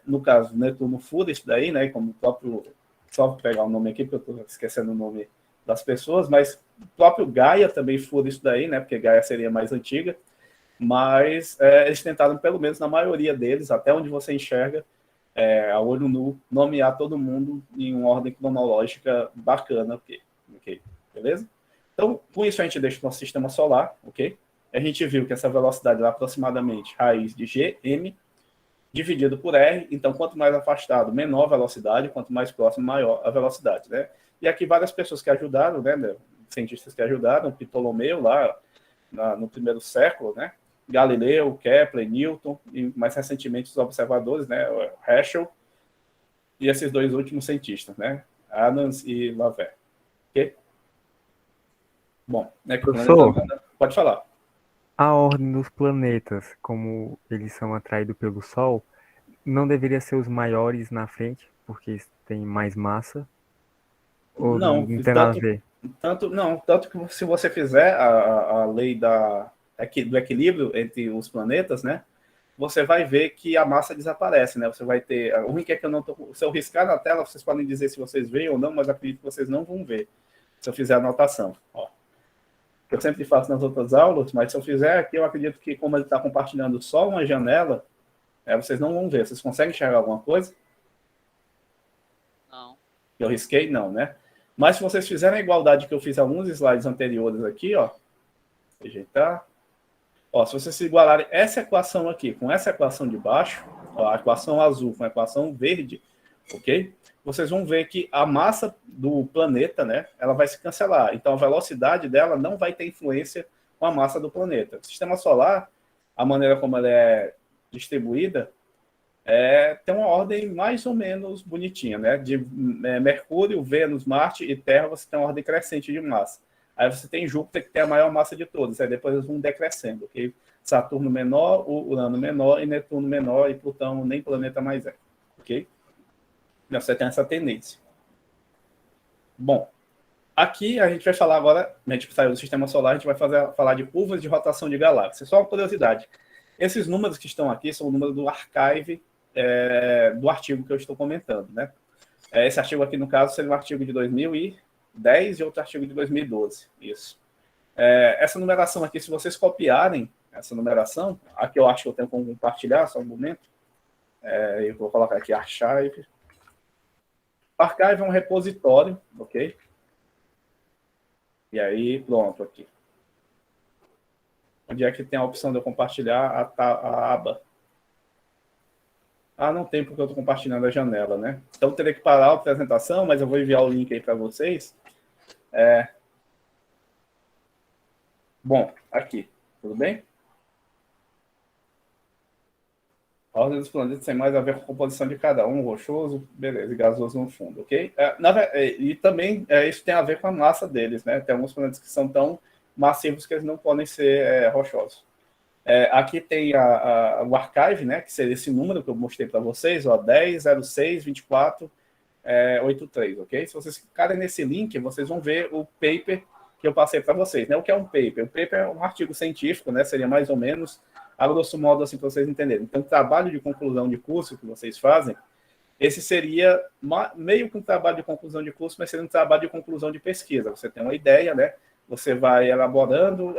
No caso, Netuno fura isso daí, né? Como o próprio... Só vou pegar o nome aqui, porque eu estou esquecendo o nome das pessoas, mas o próprio Gaia também fura isso daí, né? Porque Gaia seria mais antiga. Mas eles tentaram, pelo menos na maioria deles, até onde você enxerga, a olho nu, nomear todo mundo em uma ordem cronológica bacana, ok? Beleza? Então, com isso a gente deixa o nosso sistema solar, ok? A gente viu que essa velocidade é aproximadamente raiz de Gm dividido por R, então quanto mais afastado, menor a velocidade, quanto mais próximo, maior a velocidade, né? E aqui várias pessoas que ajudaram, né, cientistas que ajudaram, Ptolomeu lá no primeiro século, né? Galileu, Kepler, Newton, e mais recentemente os observadores, né, Herschel, e esses dois últimos cientistas, né, Adams e Lavaire. Ok? Bom, né, Professor, pode falar. a ordem dos planetas, como eles são atraídos pelo Sol, não deveria ser os maiores na frente, porque têm mais massa? Ou Não, não tem nada a ver? Tanto que se você fizer a lei do equilíbrio entre os planetas, né, você vai ver que a massa desaparece, né? Você vai ter... O ruim é que eu não tô... Se eu riscar na tela, vocês podem dizer se vocês veem ou não, mas acredito que vocês não vão ver se eu fizer a anotação. Ó. Eu sempre faço nas outras aulas, mas se eu fizer aqui, eu acredito que como ele está compartilhando só uma janela, vocês não vão ver. Vocês conseguem enxergar alguma coisa? Não. Eu risquei? Não, né? Mas se vocês fizerem a igualdade que eu fiz alguns slides anteriores aqui, ó, ajeitar. Ó, se vocês se igualarem essa equação aqui com essa equação de baixo, ó, a equação azul com a equação verde, ok? Vocês vão ver que a massa do planeta, né, ela vai se cancelar. Então, a velocidade dela não vai ter influência com a massa do planeta. O sistema solar, a maneira como ela é distribuída, tem uma ordem mais ou menos bonitinha, né? De Mercúrio, Vênus, Marte e Terra, você tem uma ordem crescente de massa. Aí você tem Júpiter, que tem a maior massa de todos. Aí depois eles vão decrescendo, ok? Saturno menor, Urano menor, e Netuno menor, e Plutão nem planeta mais é, ok? Você tem essa tendência. Bom, aqui a gente vai falar agora, a gente saiu do sistema solar, a gente vai falar de curvas de rotação de galáxias. Só uma curiosidade. Esses números que estão aqui são o número do archive do artigo que eu estou comentando, né? Esse artigo aqui, no caso, seria um artigo de 2010 e outro artigo de 2012. Isso. Essa numeração aqui, se vocês copiarem essa numeração, aqui eu acho que eu tenho como compartilhar, só um momento. Eu vou colocar aqui archive. Archive é um repositório, ok? E aí, pronto, aqui. Onde é que tem a opção de eu compartilhar a aba? Não tem, porque eu estou compartilhando a janela, né? Então, eu teria que parar a apresentação, mas eu vou enviar o link aí para vocês. Bom, aqui, tudo bem? A ordem dos planetas tem mais a ver com a composição de cada um, rochoso, beleza, e gasoso no fundo, ok? E também isso tem a ver com a massa deles, né? Tem alguns planetas que são tão massivos que eles não podem ser rochosos. Aqui tem o archive, né? Que seria esse número que eu mostrei para vocês, ó, 10, 06, 24, 83, ok? Se vocês clicarem nesse link, vocês vão ver o paper que eu passei para vocês, né? O que é um paper? O paper é um artigo científico, né? Seria mais ou menos, a grosso modo, assim, para vocês entenderem. Então, o trabalho de conclusão de curso que vocês fazem, esse seria meio que um trabalho de conclusão de curso, mas seria um trabalho de conclusão de pesquisa. Você tem uma ideia, né? Você vai elaborando,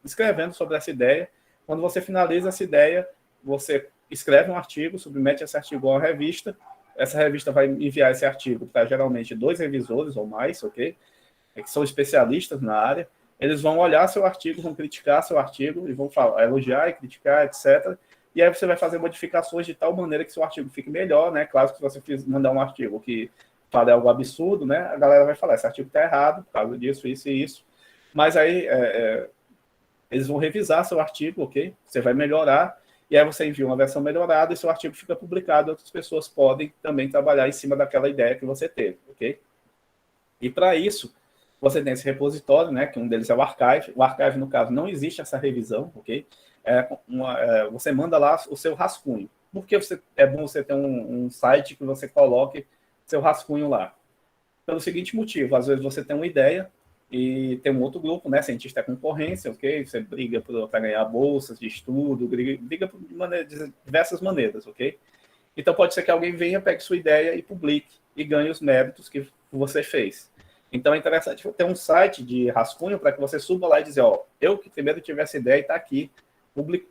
escrevendo sobre essa ideia. Quando você finaliza essa ideia, você escreve um artigo, submete esse artigo a uma revista. Essa revista vai enviar esse artigo para, geralmente, 2 revisores ou mais, ok? Que são especialistas na área. Eles vão olhar seu artigo, vão criticar seu artigo, e vão elogiar e criticar, etc. E aí você vai fazer modificações de tal maneira que seu artigo fique melhor, né? Claro que se você mandar um artigo que fala algo absurdo, né? A galera vai falar, esse artigo está errado, por causa disso, isso e isso. Mas aí, eles vão revisar seu artigo, ok? Você vai melhorar, e aí você envia uma versão melhorada e seu artigo fica publicado, outras pessoas podem também trabalhar em cima daquela ideia que você teve, ok? E para isso, você tem esse repositório, né, que um deles é o Archive. O Archive, no caso, não existe essa revisão, ok? Você manda lá o seu rascunho. Por que é bom você ter um site que você coloque seu rascunho lá? Pelo seguinte motivo, às vezes você tem uma ideia e tem um outro grupo, né, cientista é concorrência, ok? Você briga para ganhar bolsas de estudo, briga de diversas maneiras, ok? Então pode ser que alguém venha, pegue sua ideia e publique e ganhe os méritos que você fez. Então é interessante ter um site de rascunho para que você suba lá e dizer, ó, eu que primeiro tive essa ideia e está aqui,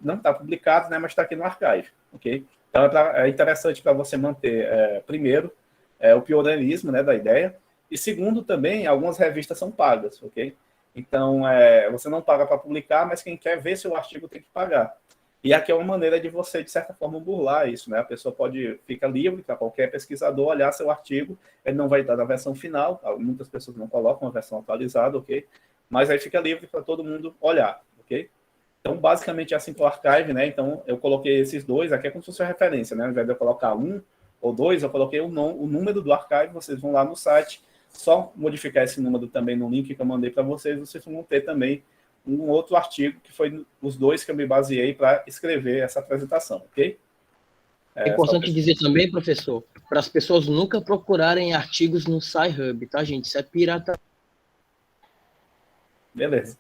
não está publicado, né, mas está aqui no Archive, ok? Então é interessante para você manter, primeiro, o pioneirismo, né, da ideia, e segundo também, algumas revistas são pagas, ok? Então, você não paga para publicar, mas quem quer ver seu artigo tem que pagar. E aqui é uma maneira de você, de certa forma, burlar isso, né? A pessoa fica livre para qualquer pesquisador olhar seu artigo, ele não vai estar na versão final, muitas pessoas não colocam a versão atualizada, ok? Mas aí fica livre para todo mundo olhar, ok? Então, basicamente, é assim para o Archive, né? Então, eu coloquei esses dois, aqui é como se fosse uma referência, né? Ao invés de eu colocar 1 ou 2, eu coloquei o número do Archive, vocês vão lá no site, só modificar esse número também no link que eu mandei para vocês, vocês vão ter também um outro artigo, que foi os dois que eu me baseei para escrever essa apresentação, ok? É importante dizer também, professor, para as pessoas nunca procurarem artigos no Sci-Hub, tá, gente? Isso é pirata. Beleza.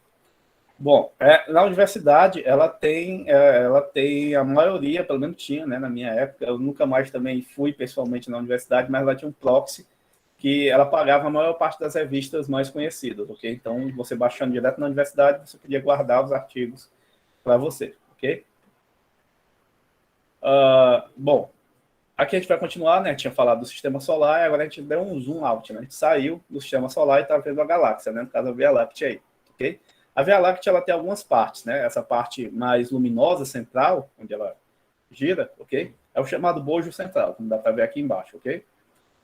Bom, na universidade, ela tem a maioria, pelo menos tinha, né, na minha época, eu nunca mais também fui pessoalmente na universidade, mas ela tinha um proxy que ela pagava a maior parte das revistas mais conhecidas, ok? Então, você baixando direto na universidade, você podia guardar os artigos para você, ok? Bom, aqui a gente vai continuar, né? Tinha falado do Sistema Solar, e agora a gente deu um zoom out, né? A gente saiu do Sistema Solar e está vendo a galáxia, né? No caso, a Via Láctea aí, ok? A Via Láctea, ela tem algumas partes, né? Essa parte mais luminosa, central, onde ela gira, ok? É o chamado bojo central, como dá para ver aqui embaixo, ok?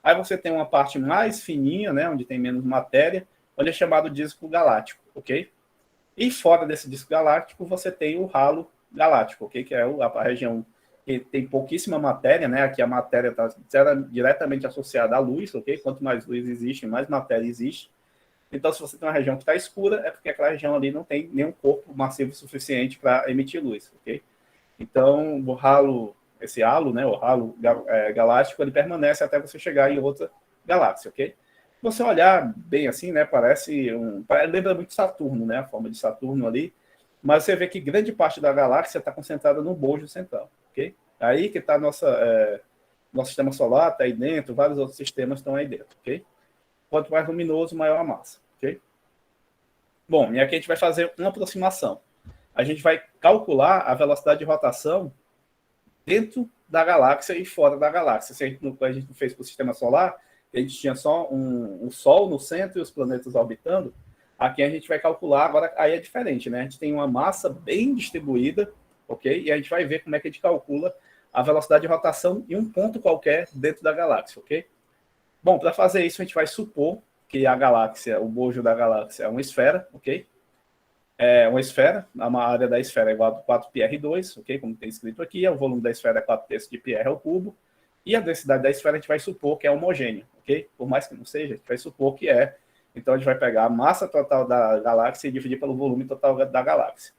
Aí você tem uma parte mais fininha, né, onde tem menos matéria, onde é chamado disco galáctico, ok? E fora desse disco galáctico, você tem o halo galáctico, ok? Que é a região que tem pouquíssima matéria, né? Aqui a matéria está diretamente associada à luz, ok? Quanto mais luz existe, mais matéria existe. Então, se você tem uma região que está escura, é porque aquela região ali não tem nenhum corpo massivo suficiente para emitir luz, ok? Então, o halo... esse halo, né, o halo galáctico, ele permanece até você chegar em outra galáxia, ok? Se você olhar bem assim, né, lembra muito Saturno, né, a forma de Saturno ali, mas você vê que grande parte da galáxia está concentrada no bojo central, ok? Aí que está nosso sistema solar, está aí dentro, vários outros sistemas estão aí dentro, ok? Quanto mais luminoso, maior a massa, ok? Bom, e aqui a gente vai fazer uma aproximação. A gente vai calcular a velocidade de rotação dentro da galáxia e fora da galáxia. Se a gente fez para o sistema solar, a gente tinha só um Sol no centro e os planetas orbitando, aqui a gente vai calcular, agora aí é diferente, né? A gente tem uma massa bem distribuída, ok? E a gente vai ver como é que a gente calcula a velocidade de rotação em um ponto qualquer dentro da galáxia, ok? Bom, para fazer isso, a gente vai supor que a galáxia, o bojo da galáxia é uma esfera, ok? É uma esfera, a área da esfera é igual a 4πr2, ok? Como tem escrito aqui, o volume da esfera é 4/3 de πr ao cubo, e a densidade da esfera a gente vai supor que é homogênea, ok? Por mais que não seja, a gente vai supor que é. Então, a gente vai pegar a massa total da galáxia e dividir pelo volume total da galáxia.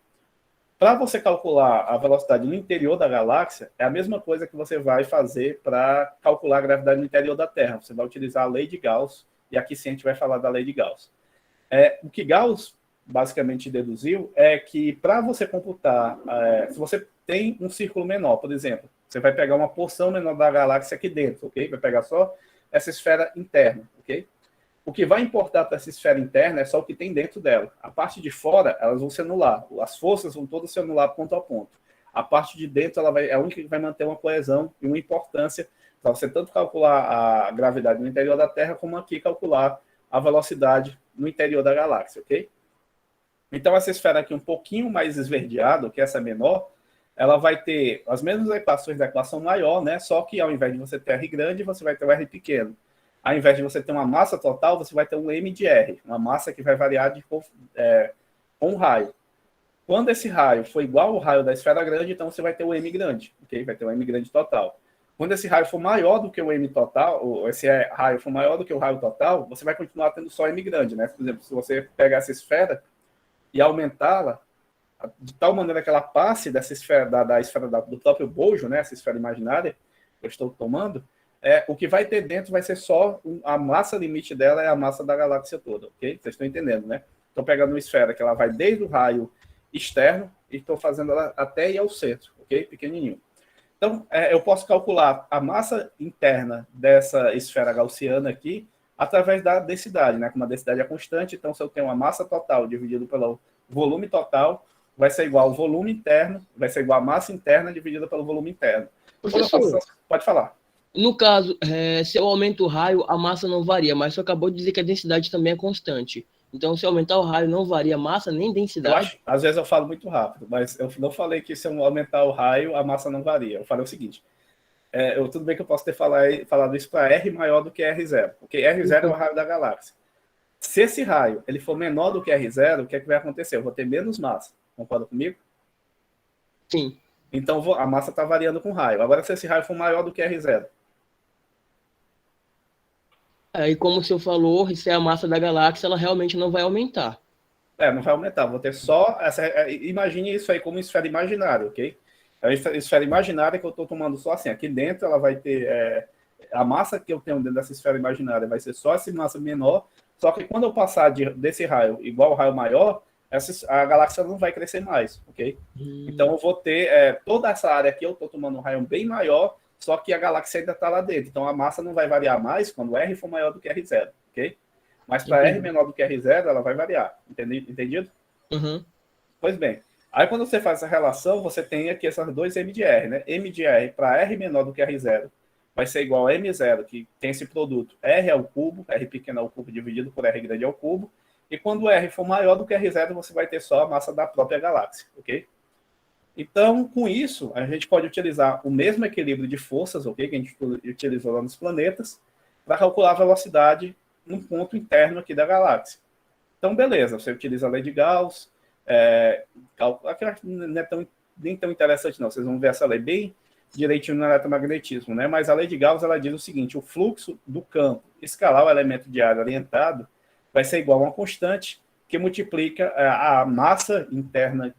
Para você calcular a velocidade no interior da galáxia, é a mesma coisa que você vai fazer para calcular a gravidade no interior da Terra. Você vai utilizar a lei de Gauss, e aqui sim a gente vai falar da lei de Gauss. O que Gauss basicamente deduziu é que para você computar, se você tem um círculo menor, por exemplo, você vai pegar uma porção menor da galáxia aqui dentro, ok? Vai pegar só essa esfera interna, ok? O que vai importar para essa esfera interna é só o que tem dentro dela. A parte de fora, elas vão se anular. As forças vão todas se anular ponto a ponto. A parte de dentro é a única que vai manter uma coesão e uma importância para você tanto calcular a gravidade no interior da Terra, como aqui calcular a velocidade no interior da galáxia, ok? Então, essa esfera aqui um pouquinho mais esverdeada, que essa menor, ela vai ter as mesmas equações da equação maior, né? Só que ao invés de você ter R grande, você vai ter o R pequeno. Ao invés de você ter uma massa total, você vai ter um M de R, uma massa que vai variar com um raio. Quando esse raio for igual ao raio da esfera grande, então você vai ter o M grande, ok? Vai ter o M grande total. Quando esse raio for maior do que o M total, ou esse raio for maior do que o raio total, você vai continuar tendo só M grande, né? Por exemplo, se você pegar essa esfera e aumentá-la de tal maneira que ela passe dessa esfera, da esfera do próprio bojo, né? Essa esfera imaginária que eu estou tomando, o que vai ter dentro vai ser só a massa limite dela, é a massa da galáxia toda, ok? Vocês estão entendendo, né? Estou pegando uma esfera que ela vai desde o raio externo e estou fazendo ela até ir ao centro, ok? Pequenininho. Então, eu posso calcular a massa interna dessa esfera gaussiana aqui através da densidade, né? Como a densidade é constante, então se eu tenho uma massa total dividido pelo volume total, vai ser igual ao volume interno, vai ser igual a massa interna dividida pelo volume interno. Professor, pode falar. No caso, se eu aumento o raio, a massa não varia, mas você acabou de dizer que a densidade também é constante. Então, se eu aumentar o raio, não varia massa nem densidade? Às vezes eu falo muito rápido, mas eu não falei que se eu aumentar o raio, a massa não varia. Eu falei o seguinte, tudo bem que eu posso ter falado isso para R maior do que R0, porque R0 é o raio da galáxia. Se esse raio ele for menor do que R0, o que é que vai acontecer? Eu vou ter menos massa. Concorda comigo? Sim. Então a massa está variando com o raio. Agora, se esse raio for maior do que R0, E como o senhor falou, se é a massa da galáxia, ela realmente não vai aumentar. Não vai aumentar. Vou ter só imagine isso aí como esfera imaginária, ok? É uma esfera imaginária que eu estou tomando só assim. Aqui dentro ela vai ter a massa que eu tenho dentro dessa esfera imaginária vai ser só essa massa menor. Só que quando eu passar desse raio igual ao raio maior, a galáxia não vai crescer mais, ok? Então eu vou ter toda essa área aqui, eu estou tomando um raio bem maior, só que a galáxia ainda está lá dentro. Então a massa não vai variar mais quando R for maior do que R0, ok? Mas para R menor do que R0, ela vai variar. Entendido? Uhum. Pois bem. Aí quando você faz essa relação, você tem aqui essas dois M de R, né? M de R para R menor do que R0 vai ser igual a M0, que tem esse produto R ao cubo, R pequeno ao cubo dividido por R grande ao cubo. E quando R for maior do que R0, você vai ter só a massa da própria galáxia, ok? Então, com isso, a gente pode utilizar o mesmo equilíbrio de forças, ok? Que a gente utilizou lá nos planetas, para calcular a velocidade num ponto interno aqui da galáxia. Então, beleza, você utiliza a lei de Gauss, não é nem tão interessante não, vocês vão ver essa lei bem direitinho no eletromagnetismo, né? Mas a lei de Gauss, ela diz o seguinte, o fluxo do campo escalar o elemento de área orientado vai ser igual a uma constante que multiplica a massa interna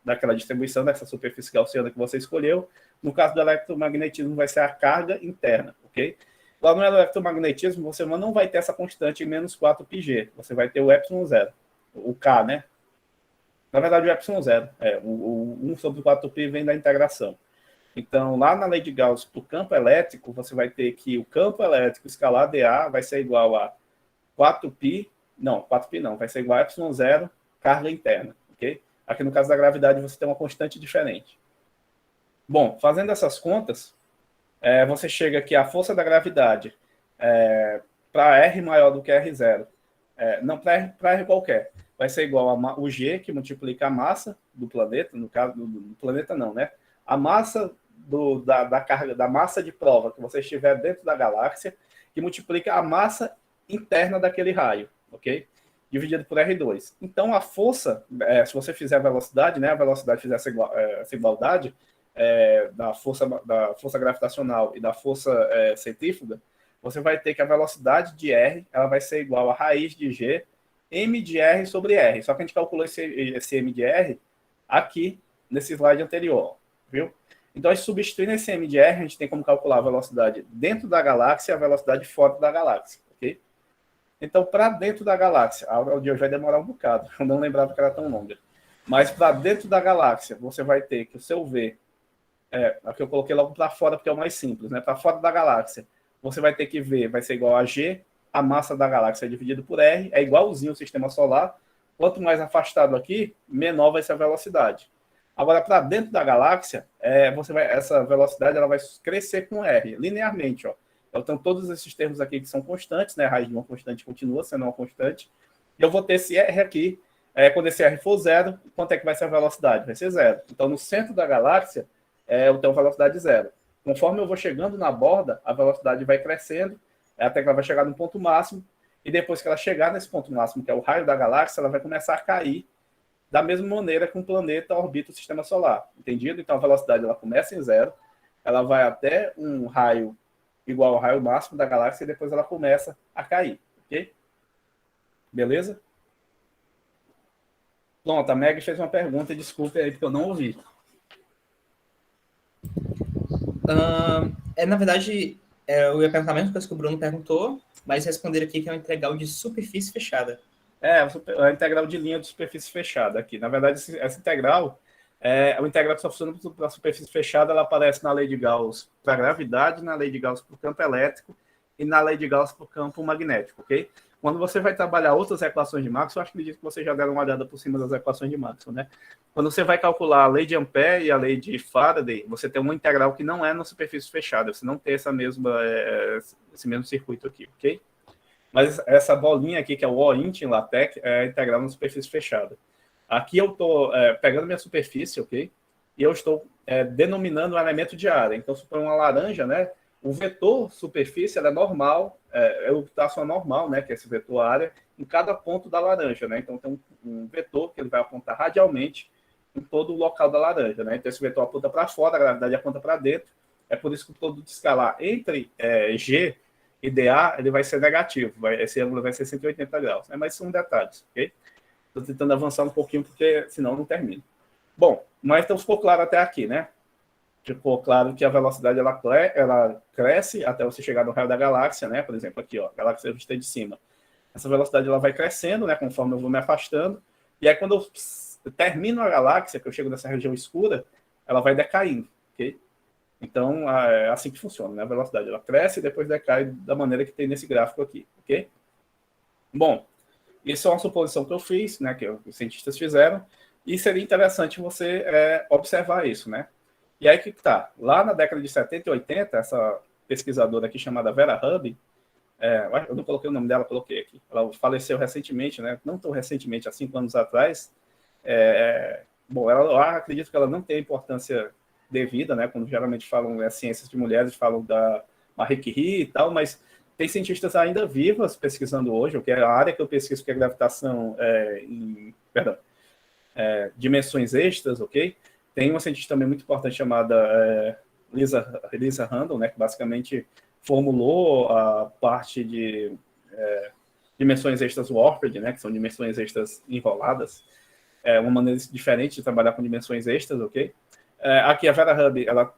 daquela distribuição, dessa superfície gaussiana que você escolheu. No caso do eletromagnetismo, vai ser a carga interna, ok? Lá no eletromagnetismo, você não vai ter essa constante em menos 4πg. Você vai ter o ε0, o K, né? Na verdade, o ε0. O 1 sobre 4π vem da integração. Então, lá na lei de Gauss, para o campo elétrico, você vai ter que o campo elétrico escalar dA vai ser igual a 4π não, vai ser igual a ε0 carga interna, ok? Aqui no caso da gravidade você tem uma constante diferente. Bom, fazendo essas contas, você chega aqui a força da gravidade para R maior do que R0, não para R qualquer, vai ser igual a o G, que multiplica a massa do planeta, no caso do planeta não, né? A massa da massa de prova que você estiver dentro da galáxia, que multiplica a massa interna daquele raio, ok? Dividido por R2. Então, a força, se você fizer a velocidade, né, a velocidade fizer essa igualdade da força gravitacional e da força centrífuga, você vai ter que a velocidade de R ela vai ser igual a raiz de G, M de R sobre R. Só que a gente calculou esse M de R aqui, nesse slide anterior, viu? Então, a gente substituindo esse M de R, a gente tem como calcular a velocidade dentro da galáxia e a velocidade fora da galáxia, ok? Então, para dentro da galáxia, a aula de hoje vai demorar um bocado, eu não lembrava que era tão longa. Mas para dentro da galáxia, você vai ter que o seu V, aqui eu coloquei logo para fora porque é o mais simples, né? Para fora da galáxia, você vai ter que V vai ser igual a G, a massa da galáxia dividido por R, é igualzinho ao sistema solar. Quanto mais afastado aqui, menor vai ser a velocidade. Agora, para dentro da galáxia, essa velocidade ela vai crescer com R, linearmente, ó. Então, todos esses termos aqui que são constantes, né? A raiz de uma constante continua sendo uma constante. E eu vou ter esse R aqui. Quando esse R for zero, quanto é que vai ser a velocidade? Vai ser zero. Então, no centro da galáxia, eu tenho velocidade zero. Conforme eu vou chegando na borda, a velocidade vai crescendo, até que ela vai chegar no ponto máximo. E depois que ela chegar nesse ponto máximo, que é o raio da galáxia, ela vai começar a cair da mesma maneira que um planeta orbita o sistema solar, entendido? Então a velocidade ela começa em 0, ela vai até um raio igual ao raio máximo da galáxia e depois ela começa a cair, ok? Beleza? Pronto, a Meg fez uma pergunta, desculpe aí porque eu não ouvi. Na verdade, eu ia perguntar a mesma coisa que o Bruno perguntou, mas responder aqui que é um integral de superfície fechada. A integral de linha de superfície fechada aqui. Na verdade, essa integral o integral que só funciona para a superfície fechada, ela aparece na lei de Gauss para a gravidade, na lei de Gauss para o campo elétrico e na lei de Gauss para o campo magnético, ok? Quando você vai trabalhar outras equações de Maxwell, eu acredito que vocês já deram uma olhada por cima das equações de Maxwell, né? Quando você vai calcular a lei de Ampère e a lei de Faraday, você tem uma integral que não é na superfície fechada, você não tem esse mesmo circuito aqui, ok? Mas essa bolinha aqui, que é o O-int em LaTeX, é a integral na superfície fechada. Aqui eu estou pegando minha superfície, ok? E eu estou denominando um elemento de área. Então, se for uma laranja, né? O vetor superfície é normal, é o que está normal, né? Que é esse vetor área, em cada ponto da laranja, né? Então, tem um vetor que ele vai apontar radialmente em todo o local da laranja, né? Então, esse vetor aponta para fora, a gravidade aponta para dentro. É por isso que o produto escalar entre G e dA, ele vai ser negativo. Esse ângulo vai ser 180 graus. Né? Mas são detalhes, ok? Estou tentando avançar um pouquinho, porque senão não termino. Bom, mas então ficou claro até aqui, né? Ficou claro que a velocidade ela cresce até você chegar no raio da galáxia, né? Por exemplo, aqui, ó, a galáxia vista de cima. Essa velocidade ela vai crescendo, né? Conforme eu vou me afastando. E aí, quando eu termino a galáxia, que eu chego nessa região escura, ela vai decaindo, ok? Então, é assim que funciona, né? A velocidade ela cresce e depois decai da maneira que tem nesse gráfico aqui, ok? Bom, isso é uma suposição que eu fiz, né? Que os cientistas fizeram. E seria interessante você observar isso, né? E aí que tá, lá na década de 70 e 80, essa pesquisadora aqui chamada Vera Hubby, eu não coloquei o nome dela, coloquei aqui. Ela faleceu recentemente, né? Não tão recentemente, há 5 anos atrás. Bom, eu acredito que ela não tem importância devida, né? Quando geralmente falam ciências de mulheres, falam da Marie Curie e tal, mas tem cientistas ainda vivas pesquisando hoje, que é a área que eu pesquiso, que é gravitação dimensões extras, ok? Tem uma cientista também muito importante chamada Lisa Randall, né, que basicamente formulou a parte de dimensões extras warped, né, que são dimensões extras enroladas, uma maneira diferente de trabalhar com dimensões extras, ok? Aqui a Vera Hubby, ela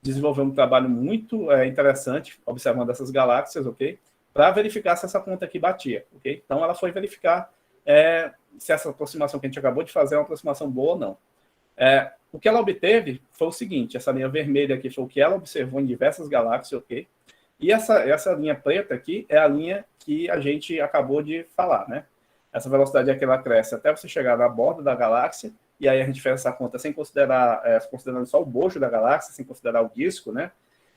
desenvolveu um trabalho muito interessante, observando essas galáxias, ok? Para verificar se essa conta aqui batia, ok? Então ela foi verificar se essa aproximação que a gente acabou de fazer é uma aproximação boa ou não. O que ela obteve foi o seguinte, essa linha vermelha aqui foi o que ela observou em diversas galáxias, ok? E essa linha preta aqui é a linha que a gente acabou de falar, né? Essa velocidade aqui ela cresce até você chegar na borda da galáxia, e aí a gente fez essa conta sem considerar, considerando só o bojo da galáxia, sem considerar o disco, né?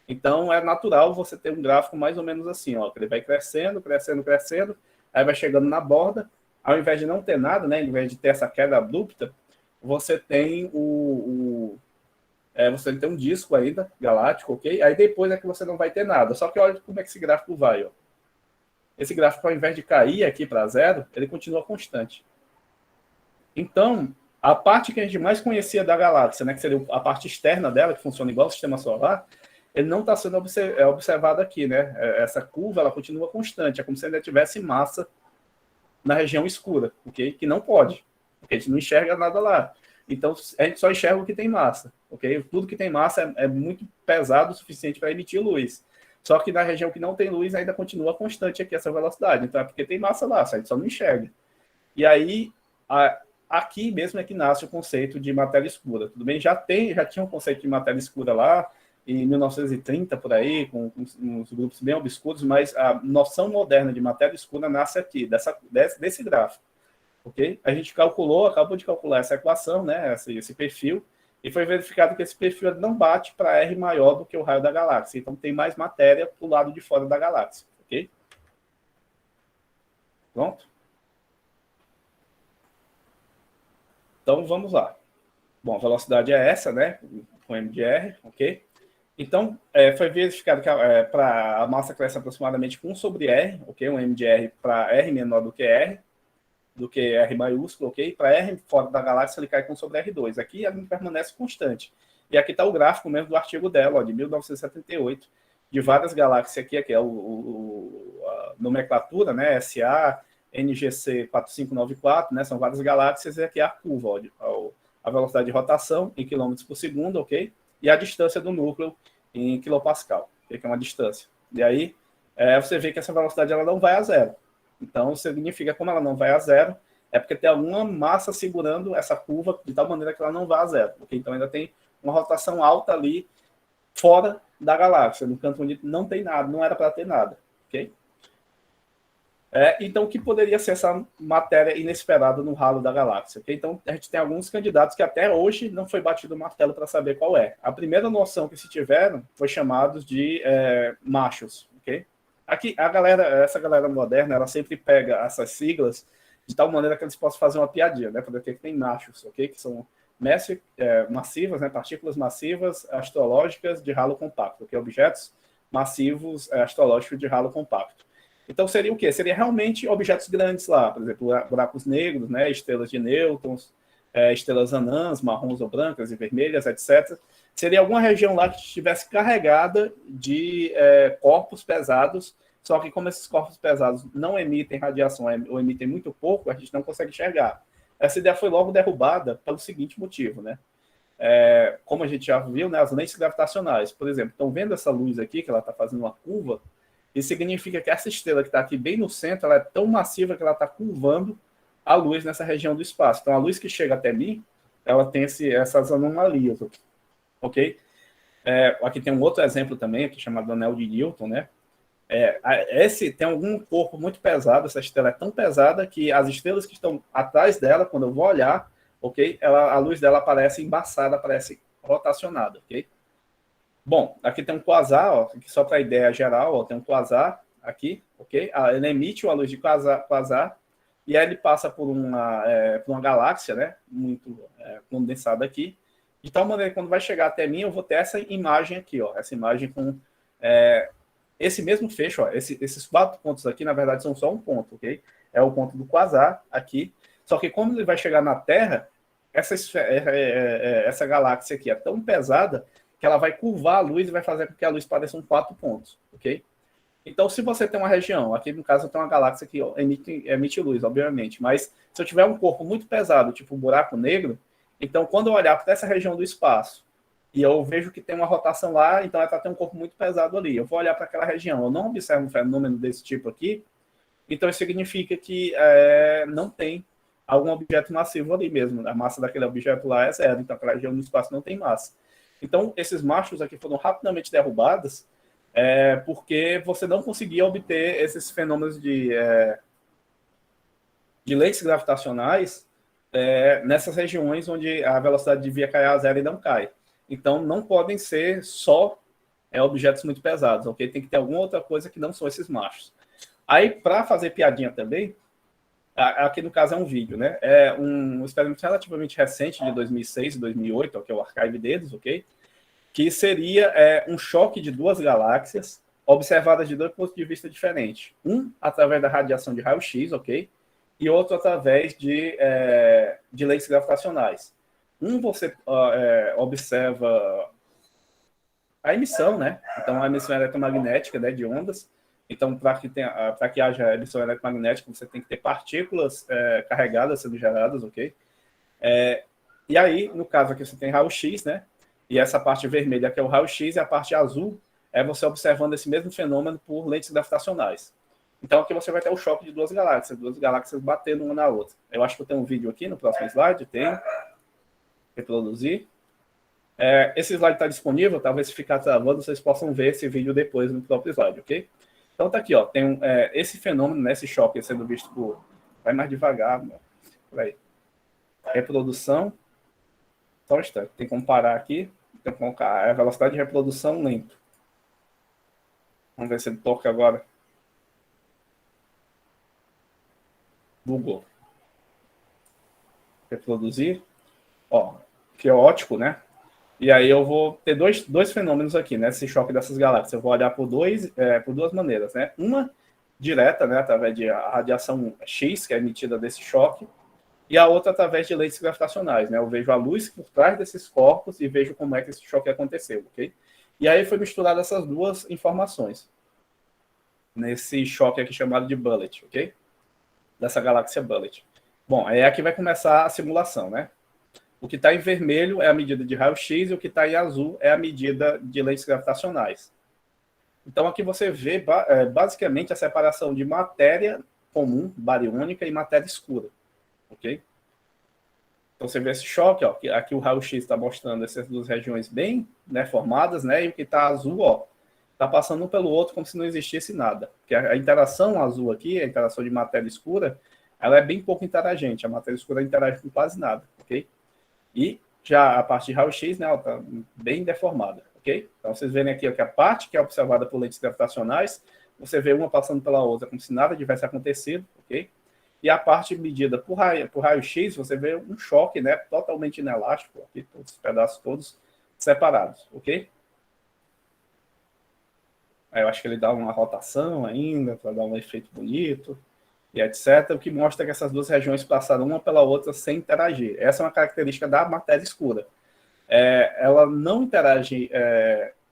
Então é natural você ter um gráfico mais ou menos assim, ó, que ele vai crescendo, crescendo, crescendo, aí vai chegando na borda, ao invés de não ter nada, né? Ao invés de ter essa queda abrupta, você tem você tem um disco ainda, galáctico, ok? Aí depois é que você não vai ter nada. Só que olha como é que esse gráfico vai, ó. Esse gráfico, ao invés de cair aqui para 0, ele continua constante. Então, a parte que a gente mais conhecia da galáxia, né, que seria a parte externa dela, que funciona igual ao sistema solar, ele não está sendo observado aqui, né? Essa curva, ela continua constante. É como se ainda tivesse massa na região escura, ok? Que não pode, porque a gente não enxerga nada lá. Então, a gente só enxerga o que tem massa, ok? Tudo que tem massa é muito pesado o suficiente para emitir luz. Só que na região que não tem luz ainda continua constante aqui essa velocidade. Então, é porque tem massa lá, a gente só não enxerga. E aí, aqui mesmo é que nasce o conceito de matéria escura. Tudo bem? Já tinha um conceito de matéria escura lá, em 1930, por aí, com uns grupos bem obscuros, mas a noção moderna de matéria escura nasce aqui, desse gráfico. Okay? A gente acabou de calcular essa equação, né, esse perfil, e foi verificado que esse perfil não bate para R maior do que o raio da galáxia. Então, tem mais matéria para o lado de fora da galáxia. Ok? Pronto? Então, vamos lá. Bom, a velocidade é essa, né, com m de r, ok? Então, foi verificado que a massa cresce aproximadamente com 1 sobre r, ok? Um m de r para r menor do que r. do que R maiúsculo, ok? Para R fora da galáxia, ele cai com sobre R2. Aqui ele permanece constante. E aqui está o gráfico mesmo do artigo dela, ó, de 1978, de várias galáxias aqui é a nomenclatura, né? SA, NGC 4594, né? São várias galáxias, e aqui é a curva, ó, a velocidade de rotação em quilômetros por segundo, ok? E a distância do núcleo em quilopascal, que é uma distância. E aí, você vê que essa velocidade ela não vai a zero. Então, significa que como ela não vai a zero, é porque tem alguma massa segurando essa curva de tal maneira que ela não vai a zero. Okay? Então, ainda tem uma rotação alta ali fora da galáxia, no canto onde não tem nada, não era para ter nada. Okay? Então, o que poderia ser essa matéria inesperada no ralo da galáxia? Okay? Então, a gente tem alguns candidatos que até hoje não foi batido o martelo para saber qual é. A primeira noção que se tiveram foi chamados de machos. Okay? Aqui, essa galera moderna, ela sempre pega essas siglas de tal maneira que eles possam fazer uma piadinha, né? Para ver que tem machos, ok? Que são massivas, né? Partículas massivas astrológicas de ralo compacto, okay? Objetos massivos astrológicos de ralo compacto. Então, seria o quê? Seria realmente objetos grandes lá, por exemplo, buracos negros, né? Estrelas de nêutrons, estrelas anãs, marrons ou brancas e vermelhas, etc. Seria alguma região lá que estivesse carregada de corpos pesados, só que como esses corpos pesados não emitem radiação ou emitem muito pouco, a gente não consegue enxergar. Essa ideia foi logo derrubada pelo seguinte motivo, né? Como a gente já viu, né, as lentes gravitacionais, por exemplo, estão vendo essa luz aqui, que ela está fazendo uma curva, isso significa que essa estrela que está aqui bem no centro, ela é tão massiva que ela está curvando a luz nessa região do espaço. Então, a luz que chega até mim, ela tem essas anomalias, ok? Aqui tem um outro exemplo também, aqui chamado anel de Newton, né? Esse tem algum corpo muito pesado, essa estrela é tão pesada que as estrelas que estão atrás dela, quando eu vou olhar, ok? A luz dela aparece embaçada, aparece rotacionada, ok? Bom, aqui tem um quasar, ó, aqui só para ideia geral, ó, tem um quasar aqui, ok? Ele emite uma luz de quasar e aí ele passa por uma galáxia, né? Muito condensada aqui, de tal maneira que quando vai chegar até mim, eu vou ter essa imagem aqui, ó, essa imagem com esse mesmo fecho, ó, esses 4 pontos aqui, na verdade, são só um ponto, ok? É o ponto do quasar aqui, só que quando ele vai chegar na Terra, essa galáxia aqui é tão pesada que ela vai curvar a luz e vai fazer com que a luz pareça 4 pontos, ok? Então, se você tem uma região, aqui no caso eu tenho uma galáxia que emite luz, obviamente, mas se eu tiver um corpo muito pesado, tipo um buraco negro, então quando eu olhar para essa região do espaço e eu vejo que tem uma rotação lá, então ela tem um corpo muito pesado ali, eu vou olhar para aquela região, eu não observo um fenômeno desse tipo aqui, então isso significa que não tem algum objeto massivo ali mesmo, a massa daquele objeto lá é zero, então aquela região do espaço não tem massa. Então, esses machos aqui foram rapidamente derrubados porque você não conseguia obter esses fenômenos de lentes gravitacionais nessas regiões onde a velocidade devia cair a zero e não cai. Então, não podem ser só objetos muito pesados, ok? Tem que ter alguma outra coisa que não são esses machos. Aí, para fazer piadinha também, aqui no caso é um vídeo, né? É um experimento relativamente recente, de 2006 e 2008, que é o Archive deles, ok? Que seria um choque de 2 galáxias observadas de 2 pontos de vista diferentes. Um através da radiação de raio-x, ok? E outro através de lentes gravitacionais. Você observa a emissão, né? Então, a emissão eletromagnética, né, de ondas. Então, para que haja emissão eletromagnética, você tem que ter partículas carregadas sendo geradas, ok? E aí, no caso aqui, você tem raio-x, né? E essa parte vermelha que é o raio-x e a parte azul é você observando esse mesmo fenômeno por lentes gravitacionais. Então, aqui você vai ter o choque de 2 galáxias batendo uma na outra. Eu acho que eu tenho um vídeo aqui no próximo slide, tem. Reproduzir. Esse slide está disponível, talvez se ficar travando, vocês possam ver esse vídeo depois no próprio slide, ok? Então, tá aqui, ó, tem esse fenômeno, né, esse choque sendo visto por... Vai mais devagar, mano. Por aí. Reprodução. Só um instante, tem que comparar aqui. Tem que colocar a velocidade de reprodução lento. Vamos ver se ele toca agora. Google. Reproduzir. Ó, que é ótico, né? E aí eu vou ter dois fenômenos aqui, né? Esse choque dessas galáxias. Eu vou olhar por duas maneiras, né? Uma direta, né, através de radiação X, que é emitida desse choque, e a outra através de lentes gravitacionais, né? Eu vejo a luz por trás desses corpos e vejo como é que esse choque aconteceu, ok? E aí foi misturado essas duas informações nesse choque aqui chamado de Bullet, ok? Dessa galáxia Bullet. Bom, aí aqui vai começar a simulação, né? O que está em vermelho é a medida de raio-x e o que está em azul é a medida de lentes gravitacionais. Então aqui você vê basicamente a separação de matéria comum, bariônica, e matéria escura. Ok? Então você vê esse choque, ó, que aqui o raio-x está mostrando essas duas regiões bem, né, formadas, né, e o que está azul, ó, está passando um pelo outro como se não existisse nada. Porque a interação azul aqui, a interação de matéria escura, ela é bem pouco interagente. A matéria escura interage com quase nada, ok? E já a parte de raio-x, né, ela está bem deformada, ok? Então vocês verem aqui ó, que a parte que é observada por lentes gravitacionais, você vê uma passando pela outra como se nada tivesse acontecido, ok? E a parte medida por raio-x, você vê um choque, né, totalmente inelástico, aqui, todos os pedaços todos separados, ok? Aí eu acho que ele dá uma rotação ainda, para dar um efeito bonito, e etc., o que mostra que essas duas regiões passaram uma pela outra sem interagir. Essa é uma característica da matéria escura. Ela não interage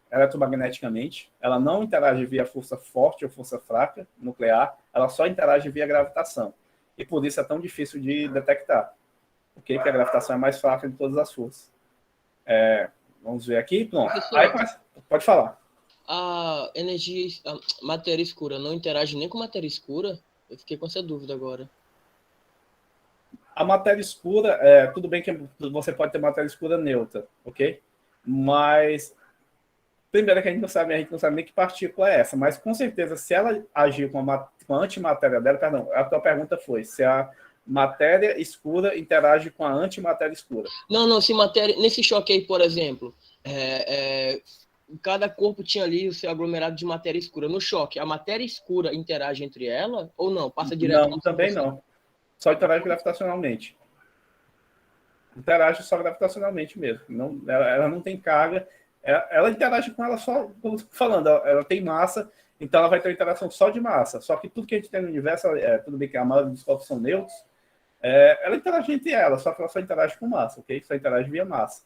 eletromagneticamente, ela não interage via força forte ou força fraca nuclear, ela só interage via gravitação. E por isso é tão difícil de detectar. Okay? Porque a gravitação é mais fraca de todas as forças. Vamos ver aqui. Pronto. Aí, pode falar. A matéria escura não interage nem com matéria escura? Eu fiquei com essa dúvida agora. A matéria escura, tudo bem que você pode ter matéria escura neutra, ok? Mas, primeiro que a gente não sabe nem que partícula é essa, mas com certeza, se ela agir com a antimatéria dela, perdão, a tua pergunta foi se a matéria escura interage com a antimatéria escura. Não, se matéria, nesse choque aí, por exemplo, cada corpo tinha ali o seu aglomerado de matéria escura. No choque, a matéria escura interage entre ela ou não? Passa direto? Não, também não. Só interage gravitacionalmente. Interage só gravitacionalmente mesmo. Não, ela não tem carga. Ela interage com ela só, como eu estou falando, ela tem massa, então ela vai ter uma interação só de massa. Só que tudo que a gente tem no universo, tudo bem que a maioria dos corpos são neutros, ela interage entre elas, só que ela só interage com massa, ok? Só interage via massa.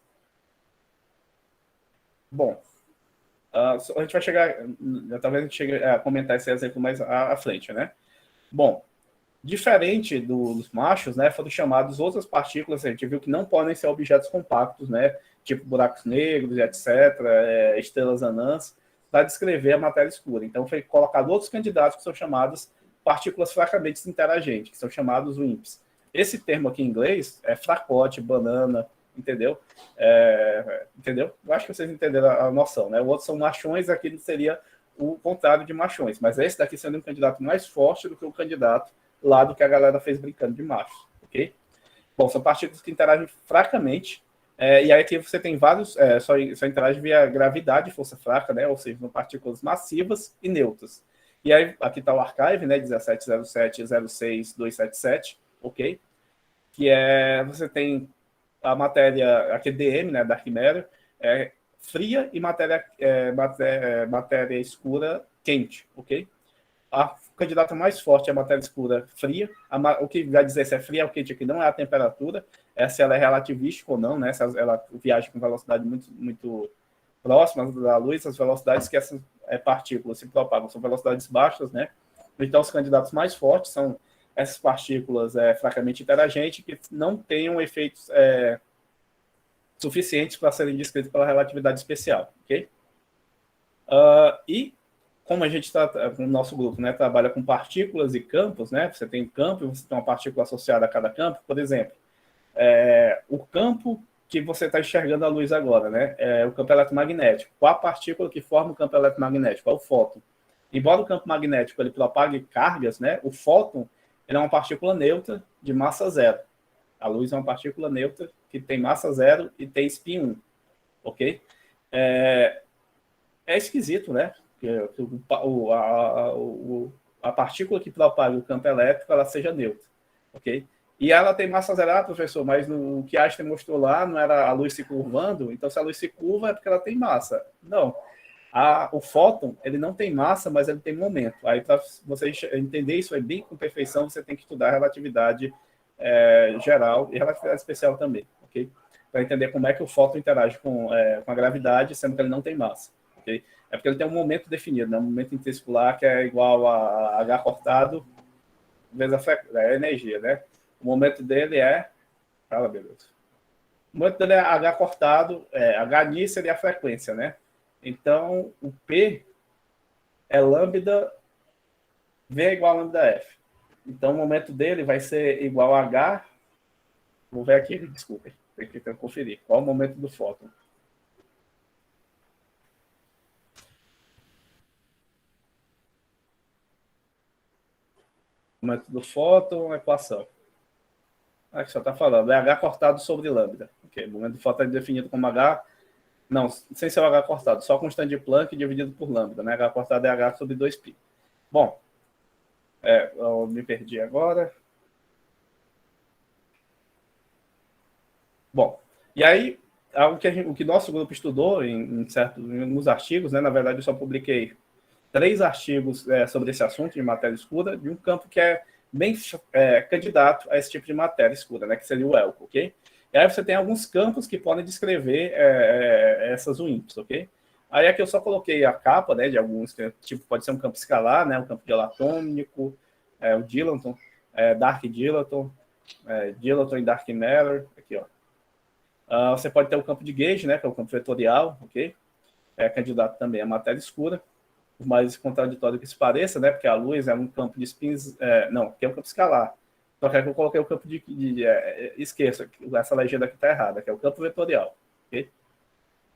Bom, a gente vai chegar, talvez a gente chegue a comentar esse exemplo mais à frente, né? Bom, diferente dos machos, né, foram chamados outras partículas, a gente viu que não podem ser objetos compactos, né, tipo buracos negros, etc., estrelas anãs, para descrever a matéria escura. Então, foi colocado outros candidatos que são chamados partículas fracamente interagentes, que são chamados WIMPs. Esse termo aqui em inglês é fracote, banana, entendeu? Entendeu? Eu acho que vocês entenderam a noção, né? O outro são machões, aqui seria o contrário de machões, mas esse daqui sendo um candidato mais forte do que o candidato lá do que a galera fez brincando de machos, ok? Bom, são partículas que interagem fracamente, e aí aqui você tem vários, só interage via gravidade, força fraca, né? Ou seja, são partículas massivas e neutras. E aí, aqui está o archive, né? 1707.06.277, ok? Que você tem a matéria, aqui é DM, né? Dark Matter, fria e matéria escura quente, ok? A candidata mais forte é a matéria escura fria. O que vai dizer se é fria ou quente aqui não é a temperatura, se ela é relativística ou não, né? Se ela viaja com velocidade muito, muito próxima da luz, as velocidades que essas partículas se propagam são velocidades baixas, né? Então, os candidatos mais fortes são essas partículas fracamente interagentes que não tenham efeitos suficientes para serem descritos pela relatividade especial, ok? E como a gente está no nosso grupo, né, trabalha com partículas e campos, né? Você tem campo e você tem uma partícula associada a cada campo. Por exemplo, o campo que você está enxergando a luz agora, né? É o campo eletromagnético. Qual a partícula que forma o campo eletromagnético? É o fóton. Embora o campo magnético ele propague cargas, né? O fóton ele é uma partícula neutra de massa zero. A luz é uma partícula neutra que tem massa zero e tem spin 1, ok? É esquisito, né? A partícula que propaga o campo elétrico ela seja neutra, ok? E ela tem massa zero, professor, mas o que Einstein mostrou lá não era a luz se curvando, então se a luz se curva é porque ela tem massa. Não. O fóton, ele não tem massa, mas ele tem momento. Aí, para você entender isso aí bem com perfeição, você tem que estudar relatividade geral e relatividade especial também, ok? Para entender como é que o fóton interage com a gravidade, sendo que ele não tem massa, ok? É porque ele tem um momento definido, né? Um momento interdiscipular que é igual a H cortado vezes a energia, né? O momento dele Fala, beleza. O momento dele é H cortado, H nisso seria a frequência, né? Então, o P é lambda V igual a lambda F. Então, o momento dele vai ser igual a H. Vou ver aqui, desculpem. Tem que conferir. Qual é o momento do fóton? O momento do fóton, equação. Aqui só está falando. É H cortado sobre lambda. Okay. O momento do fóton é definido como H... Não, sem ser o H cortado. Só constante de Planck dividido por lambda. Né? H cortado é H sobre 2π. Bom, eu me perdi agora. Bom, e aí, o que nosso grupo estudou em alguns artigos, né? Na verdade, eu só publiquei 3 artigos sobre esse assunto de matéria escura, de um campo que é bem candidato a esse tipo de matéria escura, né? Que seria o ELCO, ok? E aí você tem alguns campos que podem descrever essas UIMPs, ok? Aí aqui eu só coloquei a capa, né, de alguns, tipo, pode ser um campo escalar, né, um campo dilatômico, o dilaton, dark dilaton, dilaton e dark matter, aqui, ó. Você pode ter o campo de gauge, né, que é o campo vetorial, ok? É candidato também a matéria escura, por mais contraditório que isso pareça, né, porque a luz é um campo de spins, não, que é um campo escalar. Só que aqui eu coloquei o campo esqueça, essa legenda aqui está errada, que é o campo vetorial, ok?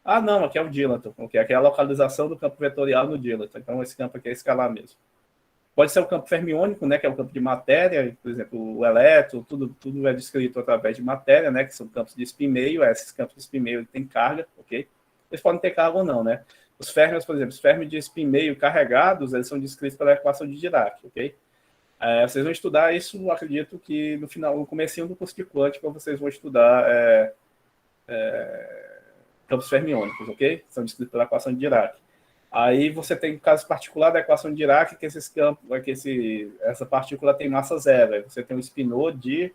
Ah, não, aqui é o dilaton, ok? Aqui é a localização do campo vetorial no dilaton, então esse campo aqui é escalar mesmo. Pode ser o campo fermiônico, né, que é o campo de matéria, por exemplo, o elétron, tudo é descrito através de matéria, né, que são campos de spin meio, esses campos de spin meio têm carga, ok? Eles podem ter carga ou não, né? Os férmions, por exemplo, os férmions de spin meio carregados, eles são descritos pela equação de Dirac, ok? Vocês vão estudar isso, acredito que no comecinho do curso de quântica, vocês vão estudar campos fermiônicos, ok? São descritos pela equação de Dirac. Aí você tem o caso particular da equação de Dirac, que esses campos, essa partícula tem massa zero. Aí você tem um spinor de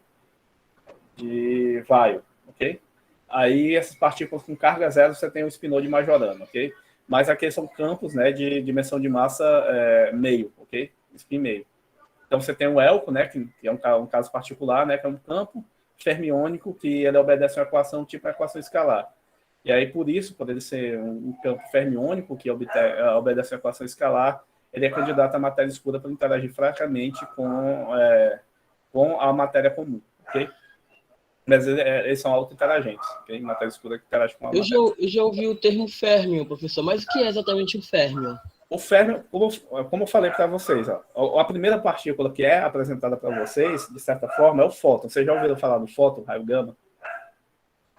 Weyl, ok? Aí essas partículas com carga zero, você tem um spinor de Majorana, ok? Mas aqui são campos, né, de dimensão de massa meio, ok? Spin meio. Então você tem o ELCO, né, que é um caso particular, né, que é um campo fermiônico que ele obedece a uma equação tipo a equação escalar. E aí, por ele ser um campo fermiônico que obedece a equação escalar, ele é candidato à matéria escura para interagir fracamente com a matéria comum, ok? Mas eles são auto-interagentes, ok? Matéria escura que interage com a matéria. Eu já ouvi o termo férmio, professor, mas o que é exatamente o férmio? O férmio, como eu falei para vocês, a primeira partícula que é apresentada para vocês, de certa forma, é o fóton. Vocês já ouviram falar do fóton, raio gama?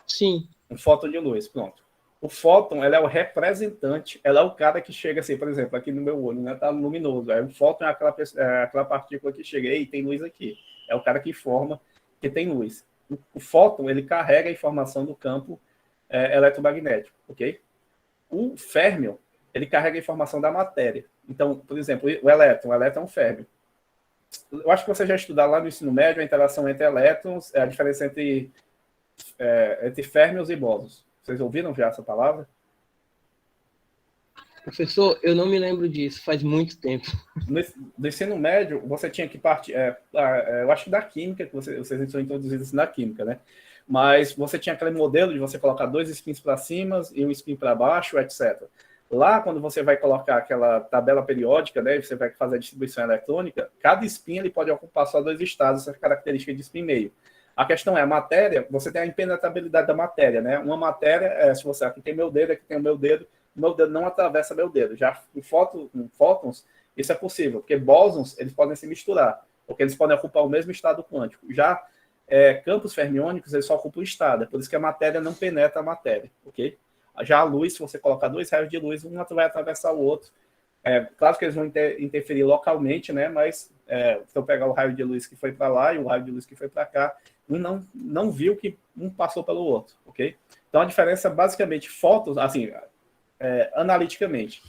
Sim. Um fóton de luz, pronto. O fóton, ele é o representante, ela é o cara que chega assim, por exemplo, aqui no meu olho, né, tá luminoso. Aí o fóton é aquela partícula que chega, ei, tem luz aqui. É o cara que informa que tem luz. O fóton, ele carrega a informação do campo eletromagnético, ok? O férmio, ele carrega a informação da matéria. Então, por exemplo, o elétron é um férmio. Eu acho que você já estudou lá no ensino médio a interação entre elétrons, a diferença entre férmions e bósons. Vocês ouviram já essa palavra? Professor, eu não me lembro disso, faz muito tempo. No ensino médio, você tinha que partir... eu acho que da química, que vocês são introduzidos na química, né? Mas você tinha aquele modelo de você colocar 2 spins para cima e um spin para baixo, etc. Lá, quando você vai colocar aquela tabela periódica, né, você vai fazer a distribuição eletrônica, cada spin ele pode ocupar só 2 estados, essa característica de spin meio. A questão é, a matéria, você tem a impenetrabilidade da matéria, né? Uma matéria, se você aqui tem meu dedo, aqui tem o meu dedo não atravessa meu dedo. Já em fótons, isso é possível, porque bósons, eles podem se misturar, porque eles podem ocupar o mesmo estado quântico. Já campos fermiônicos, eles só ocupam o estado, é por isso que a matéria não penetra a matéria, ok? Já a luz, se você colocar 2 raios de luz, um vai atravessar o outro. Claro que eles vão interferir localmente, né? Mas se eu pegar o raio de luz que foi para lá e o raio de luz que foi para cá, um não viu que um passou pelo outro, ok? Então a diferença basicamente fótons, assim, analiticamente.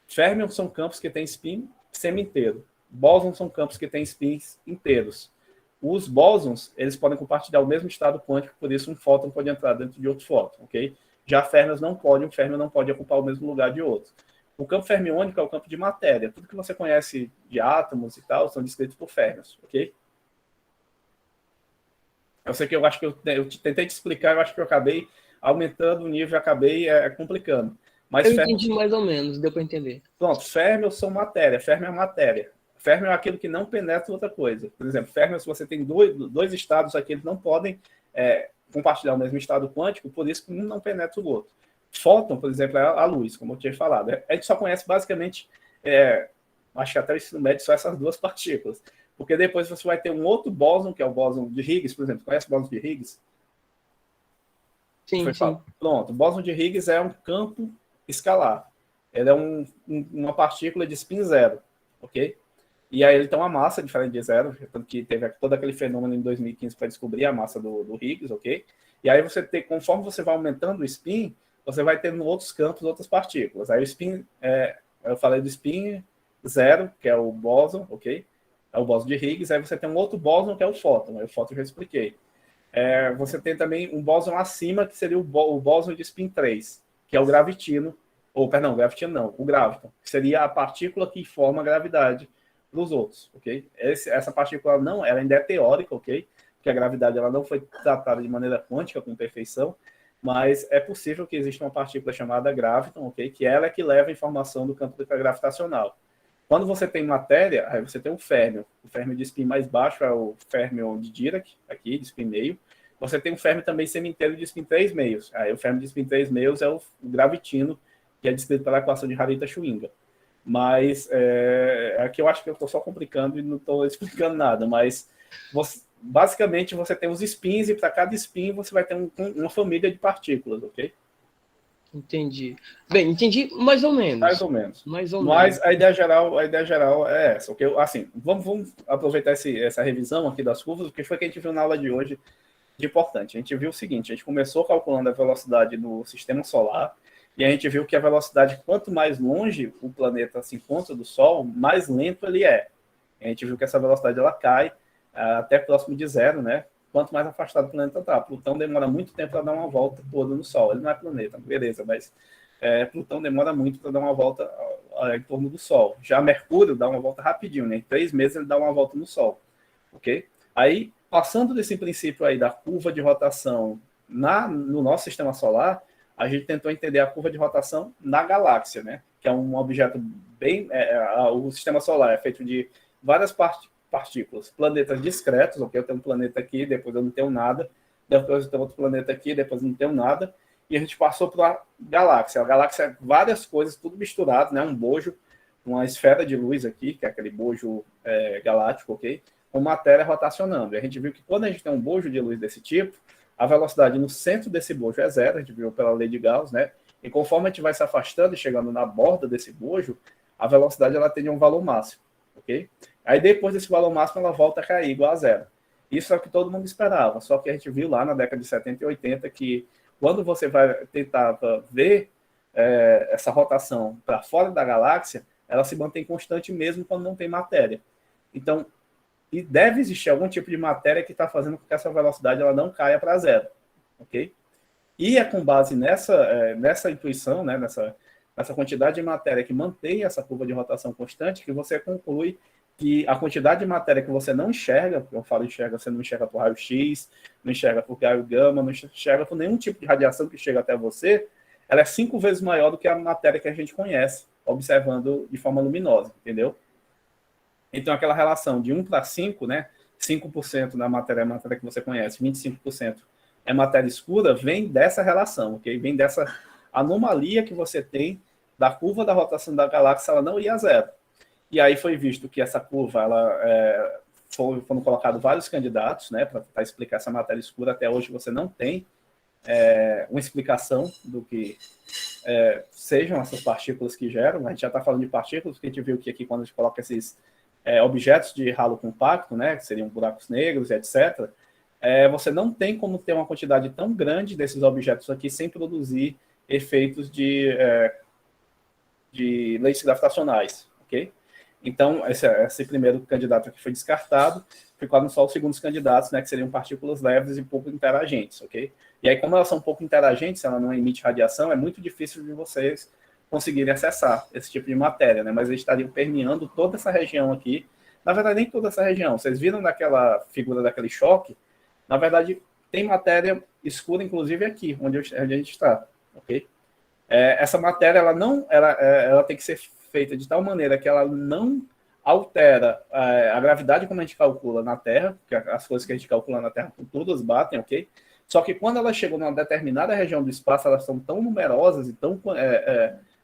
Férmions são campos que têm spin semi-inteiro. Bósons são campos que têm spins inteiros. Os bósons, eles podem compartilhar o mesmo estado quântico, por isso um fóton pode entrar dentro de outro fóton, ok? Já férmions não podem, um férmion não pode ocupar o mesmo lugar de outro. O campo fermiônico é o campo de matéria. Tudo que você conhece de átomos e tal são descritos por férmions, ok? Eu sei que eu acho que eu tentei te explicar, eu acho que eu acabei aumentando o nível, acabei complicando. Mas eu entendi mais ou menos, deu para entender. Pronto, férmions são matéria, férmion é matéria. Férmion é aquilo que não penetra outra coisa. Por exemplo, férmion, se você tem dois estados aqui, eles não podem compartilhar o mesmo estado quântico, por isso que um não penetra o outro. Fóton, por exemplo, é a luz, como eu tinha falado. A gente só conhece basicamente, acho que até o ensino médio, só essas duas partículas. Porque depois você vai ter um outro bóson, que é o bóson de Higgs, por exemplo. Conhece o bóson de Higgs? Sim. Pronto, o bóson de Higgs é um campo escalar. Ele é uma partícula de spin zero, ok? E aí ele tem uma massa diferente de zero, tanto que teve todo aquele fenômeno em 2015 para descobrir a massa do Higgs, ok? E aí conforme você vai aumentando o spin, você vai tendo outros campos, outras partículas. Aí o spin, eu falei do spin zero, que é o bóson, ok? É o bóson de Higgs. Aí você tem um outro bóson, que é o fóton. Aí o fóton eu já expliquei. Você tem também um bóson acima, que seria o bóson de spin 3, que é o gravitino, gravitino não, o graviton, que seria a partícula que forma a gravidade para os outros, ok? Essa partícula ela ainda é teórica, ok? Porque a gravidade ela não foi tratada de maneira quântica com perfeição, mas é possível que exista uma partícula chamada graviton, ok? Que ela é que leva a informação do campo gravitacional. Quando você tem matéria, aí você tem um férmion. O férmion de spin mais baixo é o férmion de Dirac, aqui, de spin meio. Você tem um férmion também semi-inteiro de spin 3 meios. Aí o férmion de spin 3 meios é o gravitino, que é descrito pela equação de Harita-Schwinger. Mas aqui eu acho que eu estou só complicando e não estou explicando nada, mas basicamente você tem os spins e para cada spin você vai ter uma família de partículas, ok? Entendi. Bem, entendi mais ou menos. Mas a ideia geral é essa, ok? Assim, vamos aproveitar essa revisão aqui das curvas, o que foi que a gente viu na aula de hoje de importante. A gente viu o seguinte, a gente começou calculando a velocidade do sistema solar, e a gente viu que a velocidade, quanto mais longe o planeta se encontra do Sol, mais lento ele é. A gente viu que essa velocidade ela cai até próximo de zero, né? Quanto mais afastado o planeta está. Plutão demora muito tempo para dar uma volta toda no Sol. Ele não é planeta, beleza, mas Plutão demora muito para dar uma volta em torno do Sol. Já Mercúrio dá uma volta rapidinho, né? Em 3 meses ele dá uma volta no Sol, ok? Aí, passando desse princípio aí da curva de rotação no nosso sistema solar, a gente tentou entender a curva de rotação na galáxia, né? Que é um objeto bem... o sistema solar é feito de várias partículas, planetas discretos, ok? Eu tenho um planeta aqui, depois eu não tenho nada, depois eu tenho outro planeta aqui, depois eu não tenho nada, e a gente passou para a galáxia. A galáxia é várias coisas, tudo misturado, né? Um bojo, uma esfera de luz aqui, que é aquele bojo galáctico, ok? Com matéria rotacionando. E a gente viu que quando a gente tem um bojo de luz desse tipo, a velocidade no centro desse bojo é zero, a gente viu pela lei de Gauss, né? E conforme a gente vai se afastando e chegando na borda desse bojo, a velocidade ela tem um valor máximo, ok? Aí depois desse valor máximo ela volta a cair igual a zero. Isso é o que todo mundo esperava, só que a gente viu lá na década de 70 e 80 que quando você vai tentar ver essa rotação para fora da galáxia, ela se mantém constante mesmo quando não tem matéria. Então, e deve existir algum tipo de matéria que está fazendo com que essa velocidade ela não caia para zero, ok? E é com base nessa intuição, né, nessa quantidade de matéria que mantém essa curva de rotação constante, que você conclui que a quantidade de matéria que você não enxerga, eu falo enxerga, você não enxerga por raio-x, não enxerga por raio gama, não enxerga por nenhum tipo de radiação que chega até você, ela é 5 vezes maior do que a matéria que a gente conhece, observando de forma luminosa, entendeu? Então, aquela relação de 1 para 5, né? 5% da matéria é a matéria que você conhece, 25% é matéria escura, vem dessa relação, ok? Vem dessa anomalia que você tem da curva da rotação da galáxia, ela não ia a zero. E aí foi visto que essa curva, foram colocados vários candidatos, né? Para tentar explicar essa matéria escura. Até hoje você não tem uma explicação do que sejam essas partículas que geram. A gente já está falando de partículas, porque a gente viu que aqui quando a gente coloca esses objetos de ralo compacto, né, que seriam buracos negros, etc., você não tem como ter uma quantidade tão grande desses objetos aqui sem produzir efeitos de de leis gravitacionais, ok? Então, esse primeiro candidato aqui foi descartado, ficaram só os segundos candidatos, né, que seriam partículas leves e pouco interagentes, ok? E aí, como elas são pouco interagentes, ela não emite radiação, é muito difícil de vocês conseguirem acessar esse tipo de matéria, né? Mas eles estariam permeando toda essa região aqui. Na verdade, nem toda essa região. Vocês viram naquela figura daquele choque? Na verdade, tem matéria escura, inclusive aqui, onde a gente está, ok? Essa matéria, ela tem que ser feita de tal maneira que ela não altera a gravidade como a gente calcula na Terra, porque as coisas que a gente calcula na Terra todas batem, ok? Só que quando elas chegam numa determinada região do espaço, elas são tão numerosas e tão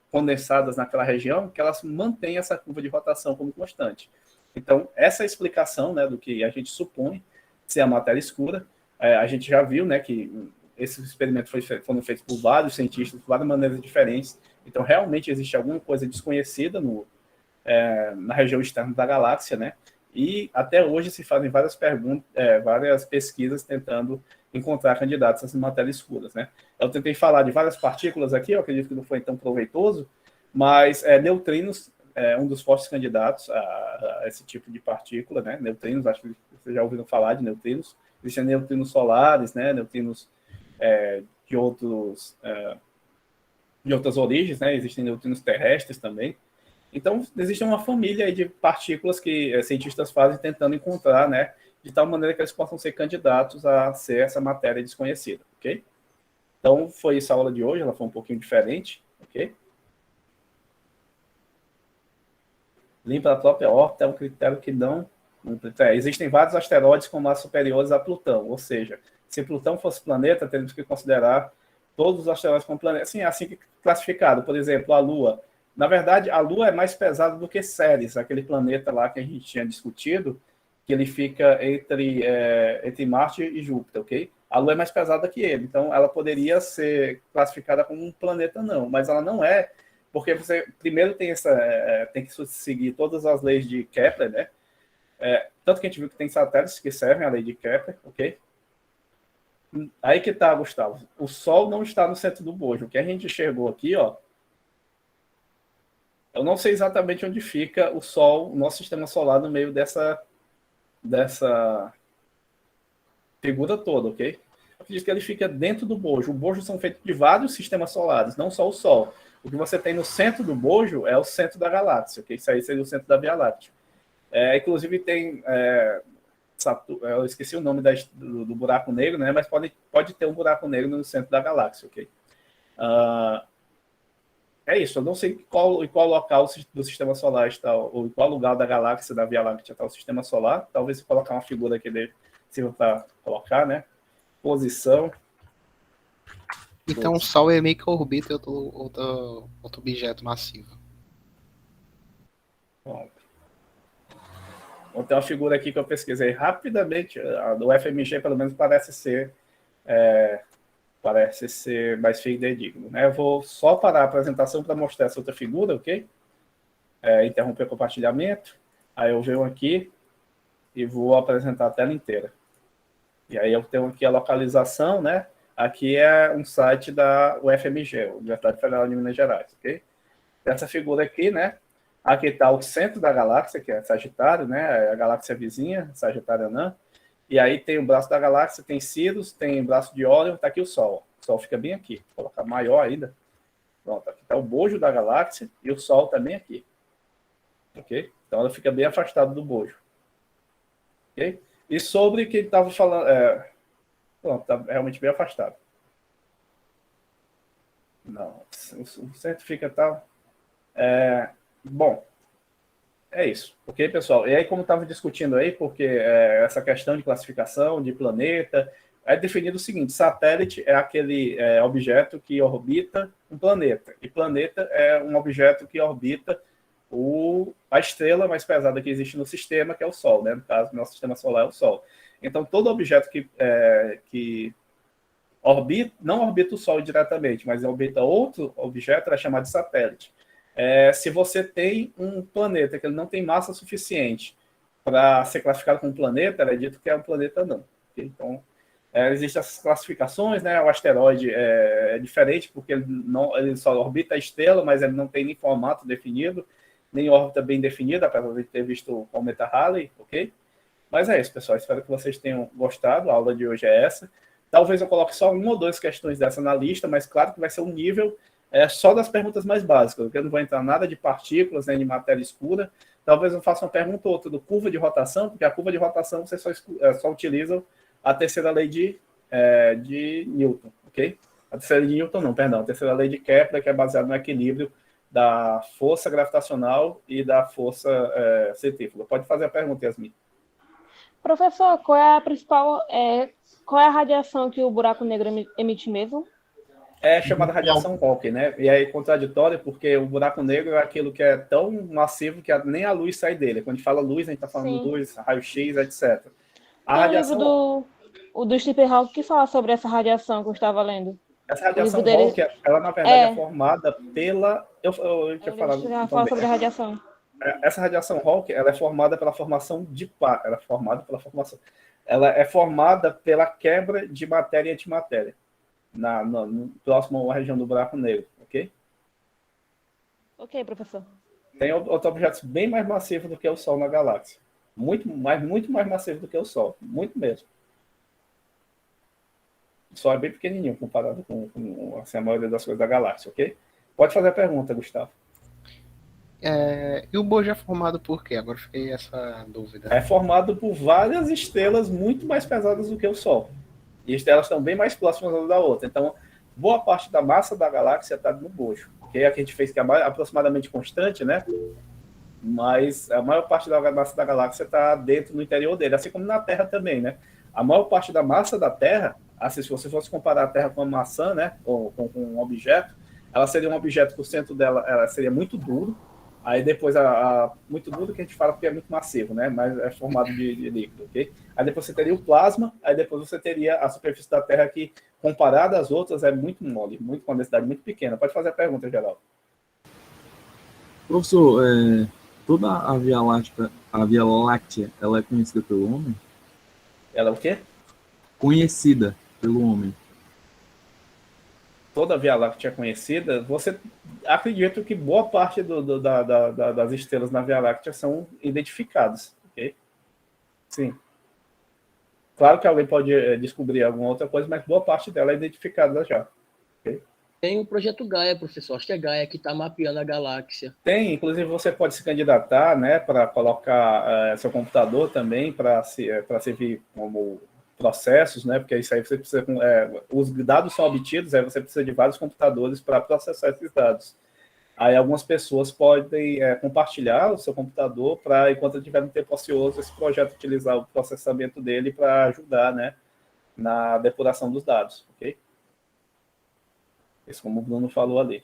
condensadas naquela região que elas mantêm essa curva de rotação como constante. Então, essa é a explicação, né, do que a gente supõe ser a matéria escura. A gente já viu, né, que esses experimentos foram feitos por vários cientistas, de várias maneiras diferentes. Então, realmente existe alguma coisa desconhecida na região externa da galáxia, né? E até hoje se fazem várias várias pesquisas tentando encontrar candidatos a essas matérias escuras, né? Eu tentei falar de várias partículas aqui, eu acredito que não foi tão proveitoso, mas neutrinos é um dos fortes candidatos a esse tipo de partícula, né? Neutrinos, acho que vocês já ouviram falar de neutrinos. Existem neutrinos solares, né? Neutrinos de outras origens, né? Existem neutrinos terrestres também. Então, existe uma família aí de partículas que cientistas fazem tentando encontrar, né? De tal maneira que eles possam ser candidatos a ser essa matéria desconhecida, ok? Então, foi essa aula de hoje, ela foi um pouquinho diferente, ok? Limpa a própria órbita é um critério que não... Existem vários asteroides com massas superiores a Plutão, ou seja, se Plutão fosse planeta, teríamos que considerar todos os asteroides como planeta. Assim que classificado, por exemplo, a Lua. Na verdade, a Lua é mais pesada do que Ceres, aquele planeta lá que a gente tinha discutido, que ele fica entre Marte e Júpiter, ok? A Lua é mais pesada que ele, então ela poderia ser classificada como um planeta, não, mas ela não é, porque você primeiro tem que seguir todas as leis de Kepler, né? Tanto que a gente viu que tem satélites que servem à lei de Kepler, ok? Aí que tá, Gustavo. O Sol não está no centro do bojo. O que a gente enxergou aqui, ó, eu não sei exatamente onde fica o Sol, o nosso sistema solar, no meio dessa figura toda, ok? Eu acredito que ele fica dentro do bojo. O bojo são feitos de vários sistemas solares, não só o Sol. O que você tem no centro do bojo é o centro da galáxia, ok? Isso aí seria o centro da Via Láctea. Inclusive tem... eu esqueci o nome do buraco negro, né? Mas pode ter um buraco negro no centro da galáxia, ok? É isso, eu não sei em qual local do sistema solar está, ou em qual lugar da galáxia, da Via Láctea está o sistema solar. Talvez se colocar uma figura aqui dele, se para colocar, né? Posição. Então o Sol é meio que orbita outro objeto massivo. Bom. Vou ter uma figura aqui que eu pesquisei rapidamente. A do FMG, pelo menos, parece ser mais fidedigno, né? Eu vou só parar a apresentação para mostrar essa outra figura, ok? Interromper o compartilhamento. Aí eu venho aqui e vou apresentar a tela inteira. E aí eu tenho aqui a localização, né? Aqui é um site da UFMG, Universidade Federal de Minas Gerais, ok? Essa figura aqui, né? Aqui está o centro da galáxia, que é Sagitário, né? A galáxia vizinha, Sagitário Anã. E aí tem o braço da galáxia, tem Sirius, tem o braço de Órion, está aqui o Sol. O Sol fica bem aqui. Vou colocar maior ainda. Pronto, aqui está o bojo da galáxia e o Sol também aqui. Ok? Então ela fica bem afastada do bojo. Ok? E sobre o que ele estava falando... pronto, está realmente bem afastado. Não, o centro fica tal... Bom, é isso, ok, pessoal? E aí, como estava discutindo aí, porque essa questão de classificação de planeta, é definido o seguinte: satélite é aquele objeto que orbita um planeta, e planeta é um objeto que orbita a estrela mais pesada que existe no sistema, que é o Sol, né? No caso, nosso sistema solar é o Sol. Então, todo objeto que não orbita o Sol diretamente, mas orbita outro objeto, é chamado de satélite. Se você tem um planeta que ele não tem massa suficiente para ser classificado como planeta, é dito que é um planeta não. Então, Existem essas classificações, né? O asteroide é diferente porque ele só orbita a estrela, mas ele não tem nem formato definido, nem órbita bem definida, apesar de ter visto o cometa Halley, ok? Mas é isso, pessoal. Espero que vocês tenham gostado. A aula de hoje é essa. Talvez eu coloque só uma ou duas questões dessa na lista, mas claro que vai ser um nível só das perguntas mais básicas, porque eu não vou entrar nada de partículas, nem de matéria escura. Talvez eu faça uma pergunta ou outra do curva de rotação, porque a curva de rotação você só utiliza a terceira lei de Newton, ok? A terceira lei de Newton não, perdão. A terceira lei de Kepler, que é baseada no equilíbrio da força gravitacional e da força centrífuga. Pode fazer a pergunta, Yasmin. Professor, qual é a principal, qual é a radiação que o buraco negro emite mesmo? É chamada radiação Hawking, né? E é contraditório porque o buraco negro é aquilo que é tão massivo que nem a luz sai dele. Quando a gente fala luz, a gente está falando Sim. luz, raio-x, etc. A Tem radiação... o livro do Stephen Hawking que fala sobre essa radiação que eu estava lendo. Essa radiação O livro dele- Hawking, ela na verdade é formada pela... Eu tinha Ele falado já fala também. sobre a radiação. Essa radiação Hawking, ela é formada pela formação de par. Ela é formada pela quebra de matéria e antimatéria no próximo à região do buraco negro, ok? Ok, professor. Tem outros objetos bem mais massivos do que o Sol na galáxia. Muito mais massivo do que o Sol. Muito mesmo. O Sol é bem pequenininho comparado com assim, a maioria das coisas da galáxia, ok? Pode fazer a pergunta, Gustavo. E o Bojo é formado por quê? Agora fiquei essa dúvida. É formado por várias estrelas muito mais pesadas do que o Sol. E as estrelas estão bem mais próximas uma da outra. Então, boa parte da massa da galáxia está no Bojo. Okay? Aqui a gente fez que é aproximadamente constante, né? Mas a maior parte da massa da galáxia está dentro no interior dele, assim como na Terra também, né? A maior parte da massa da Terra, assim, se você fosse comparar a Terra com uma maçã, né? Ou com um objeto, ela seria um objeto que o centro dela ela seria muito duro. Aí depois, muito duro que a gente fala porque é muito massivo, né? Mas é formado de líquido, ok? Aí depois você teria o plasma, aí depois você teria a superfície da Terra que, comparada às outras, é muito mole, com uma densidade muito pequena. Pode fazer a pergunta, Geraldo. Professor, toda a Via Láctea, ela é conhecida pelo homem? Ela é o quê? Conhecida pelo homem. Toda a Via Láctea é conhecida. Você acredita que boa parte das estrelas na Via Láctea são identificadas, ok? Sim. Claro que alguém pode descobrir alguma outra coisa, mas boa parte dela é identificada já. Okay? Tem o projeto Gaia, professor. Acho que é Gaia que está mapeando a galáxia. Tem, inclusive você pode se candidatar, né, para colocar seu computador também para servir como processos, né, porque isso aí você precisa, os dados são obtidos, aí você precisa de vários computadores para processar esses dados. Aí algumas pessoas podem compartilhar o seu computador para, enquanto tiver no tempo ocioso, esse projeto utilizar o processamento dele para ajudar, né, na depuração dos dados, ok? Isso como o Bruno falou ali.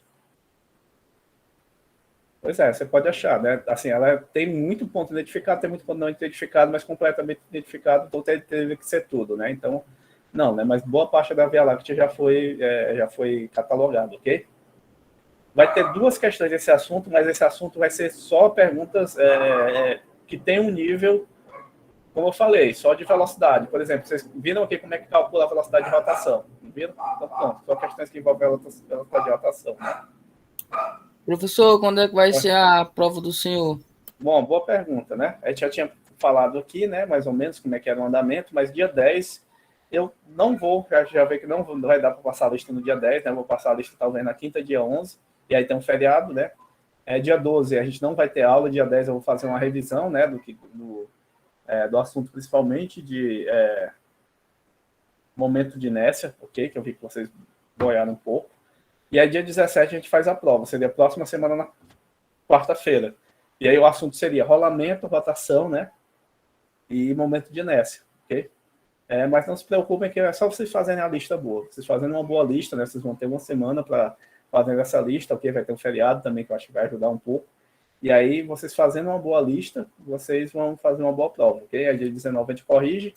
Pois é, você pode achar, né? Assim, ela tem muito ponto identificado, tem muito ponto não identificado, mas completamente identificado, então teve que ser tudo, né? Então, não, né? Mas boa parte da Via Láctea já foi catalogado, ok? Vai ter duas questões desse assunto, mas esse assunto vai ser só perguntas que tem um nível, como eu falei, só de velocidade. Por exemplo, vocês viram aqui como é que calcula a velocidade de rotação? Não viram? Então, pronto, só questões que envolvem a velocidade de rotação, né? Professor, quando é que vai ser a prova do senhor? Bom, boa pergunta, né? A gente já tinha falado aqui, né, mais ou menos, como é que era o andamento, mas dia 10 eu não vou, já vi que não vai dar para passar a lista no dia 10, né? Eu vou passar a lista talvez na quinta, dia 11, e aí tem um feriado, né? Dia 12 a gente não vai ter aula, dia 10 eu vou fazer uma revisão, né, do assunto, principalmente de momento de inércia, ok? Que eu vi que vocês boiaram um pouco. E aí, dia 17, a gente faz a prova. Seria a próxima semana, na quarta-feira. E aí, o assunto seria rolamento, rotação, né? E momento de inércia, ok? Mas não se preocupem que é só vocês fazerem a lista boa. Vocês fazendo uma boa lista, né? Vocês vão ter uma semana para fazer essa lista, ok? Vai ter um feriado também, que eu acho que vai ajudar um pouco. E aí, vocês fazendo uma boa lista, vocês vão fazer uma boa prova, ok? Aí, dia 19, a gente corrige.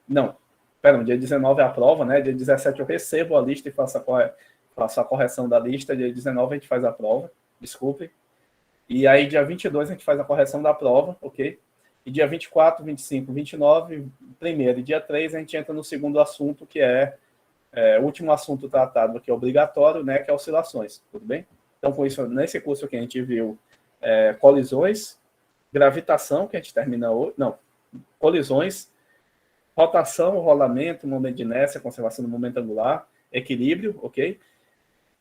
Não, pera, dia 19 é a prova, né? Dia 17 eu recebo a lista e faço a correção da lista. Dia 19 a gente faz a prova, desculpe. E aí, dia 22 a gente faz a correção da prova, ok? E dia 24, 25, 29, primeiro e dia 3, a gente entra no segundo assunto, que é o último assunto tratado aqui, obrigatório, né, que é oscilações, tudo bem? Então, com isso, nesse curso aqui, a gente viu colisões, gravitação, que a gente termina hoje, não, colisões, rotação, rolamento, momento de inércia, conservação do momento angular, equilíbrio, ok?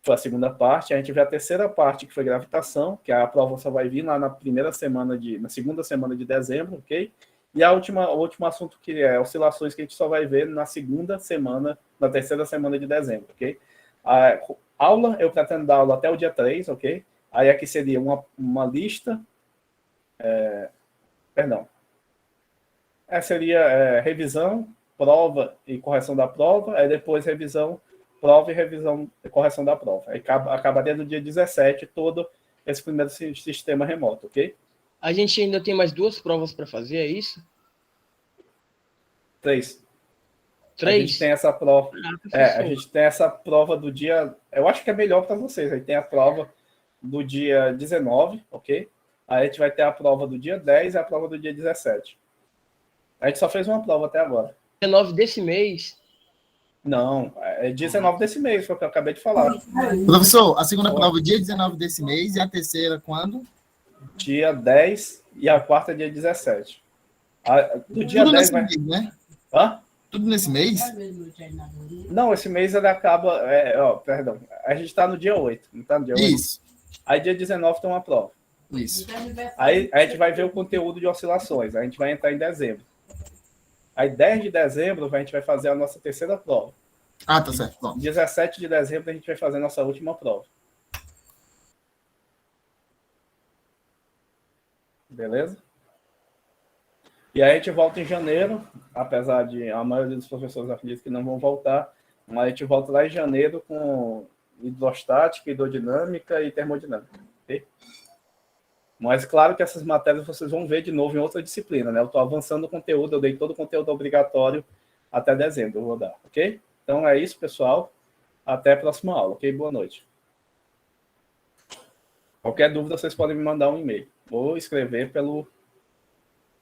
Foi a segunda parte. A gente vê a terceira parte, que foi gravitação, que a prova só vai vir lá na segunda semana de dezembro, ok? E o último assunto, que é oscilações, que a gente só vai ver na terceira semana de dezembro, ok? A aula, eu pretendo dar aula até o dia 3, ok? Aí aqui seria uma lista, seria revisão, prova e correção da prova, aí depois revisão, prova e revisão e correção da prova. Aí acabaria no dia 17 todo esse primeiro sistema remoto, ok? A gente ainda tem mais 2 provas para fazer, é isso? 3. 3? A gente tem essa prova. A gente tem essa prova do dia. Eu acho que é melhor para vocês. Aí tem a prova do dia 19, ok? Aí a gente vai ter a prova do dia 10 e a prova do dia 17. A gente só fez uma prova até agora. 19 desse mês? Não, é 19 desse mês, foi o que eu acabei de falar. Professor, a segunda prova dia 19 desse mês e a terceira quando? Dia 10 e a quarta dia 17. Do dia Tudo 10 nesse mês, né? Hã? Tudo nesse mês? Não, esse mês ele acaba... perdão. A gente está no dia 8, não está no dia 8? Isso. Aí dia 19 tem uma prova. Isso. Aí a gente vai ver o conteúdo de oscilações. A gente vai entrar em dezembro. Aí 10 de dezembro a gente vai fazer a nossa terceira prova. Ah, tá certo. Bom. 17 de dezembro a gente vai fazer a nossa última prova. Beleza? E aí a gente volta em janeiro, apesar de a maioria dos professores acreditam que não vão voltar, mas a gente volta lá em janeiro com hidrostática, hidrodinâmica e termodinâmica. Ok? Mas claro que essas matérias vocês vão ver de novo em outra disciplina, né? Eu estou avançando o conteúdo, eu dei todo o conteúdo obrigatório até dezembro, eu vou dar, ok? Então é isso, pessoal. Até a próxima aula, ok? Boa noite. Qualquer dúvida, vocês podem me mandar um e-mail ou escrever pelo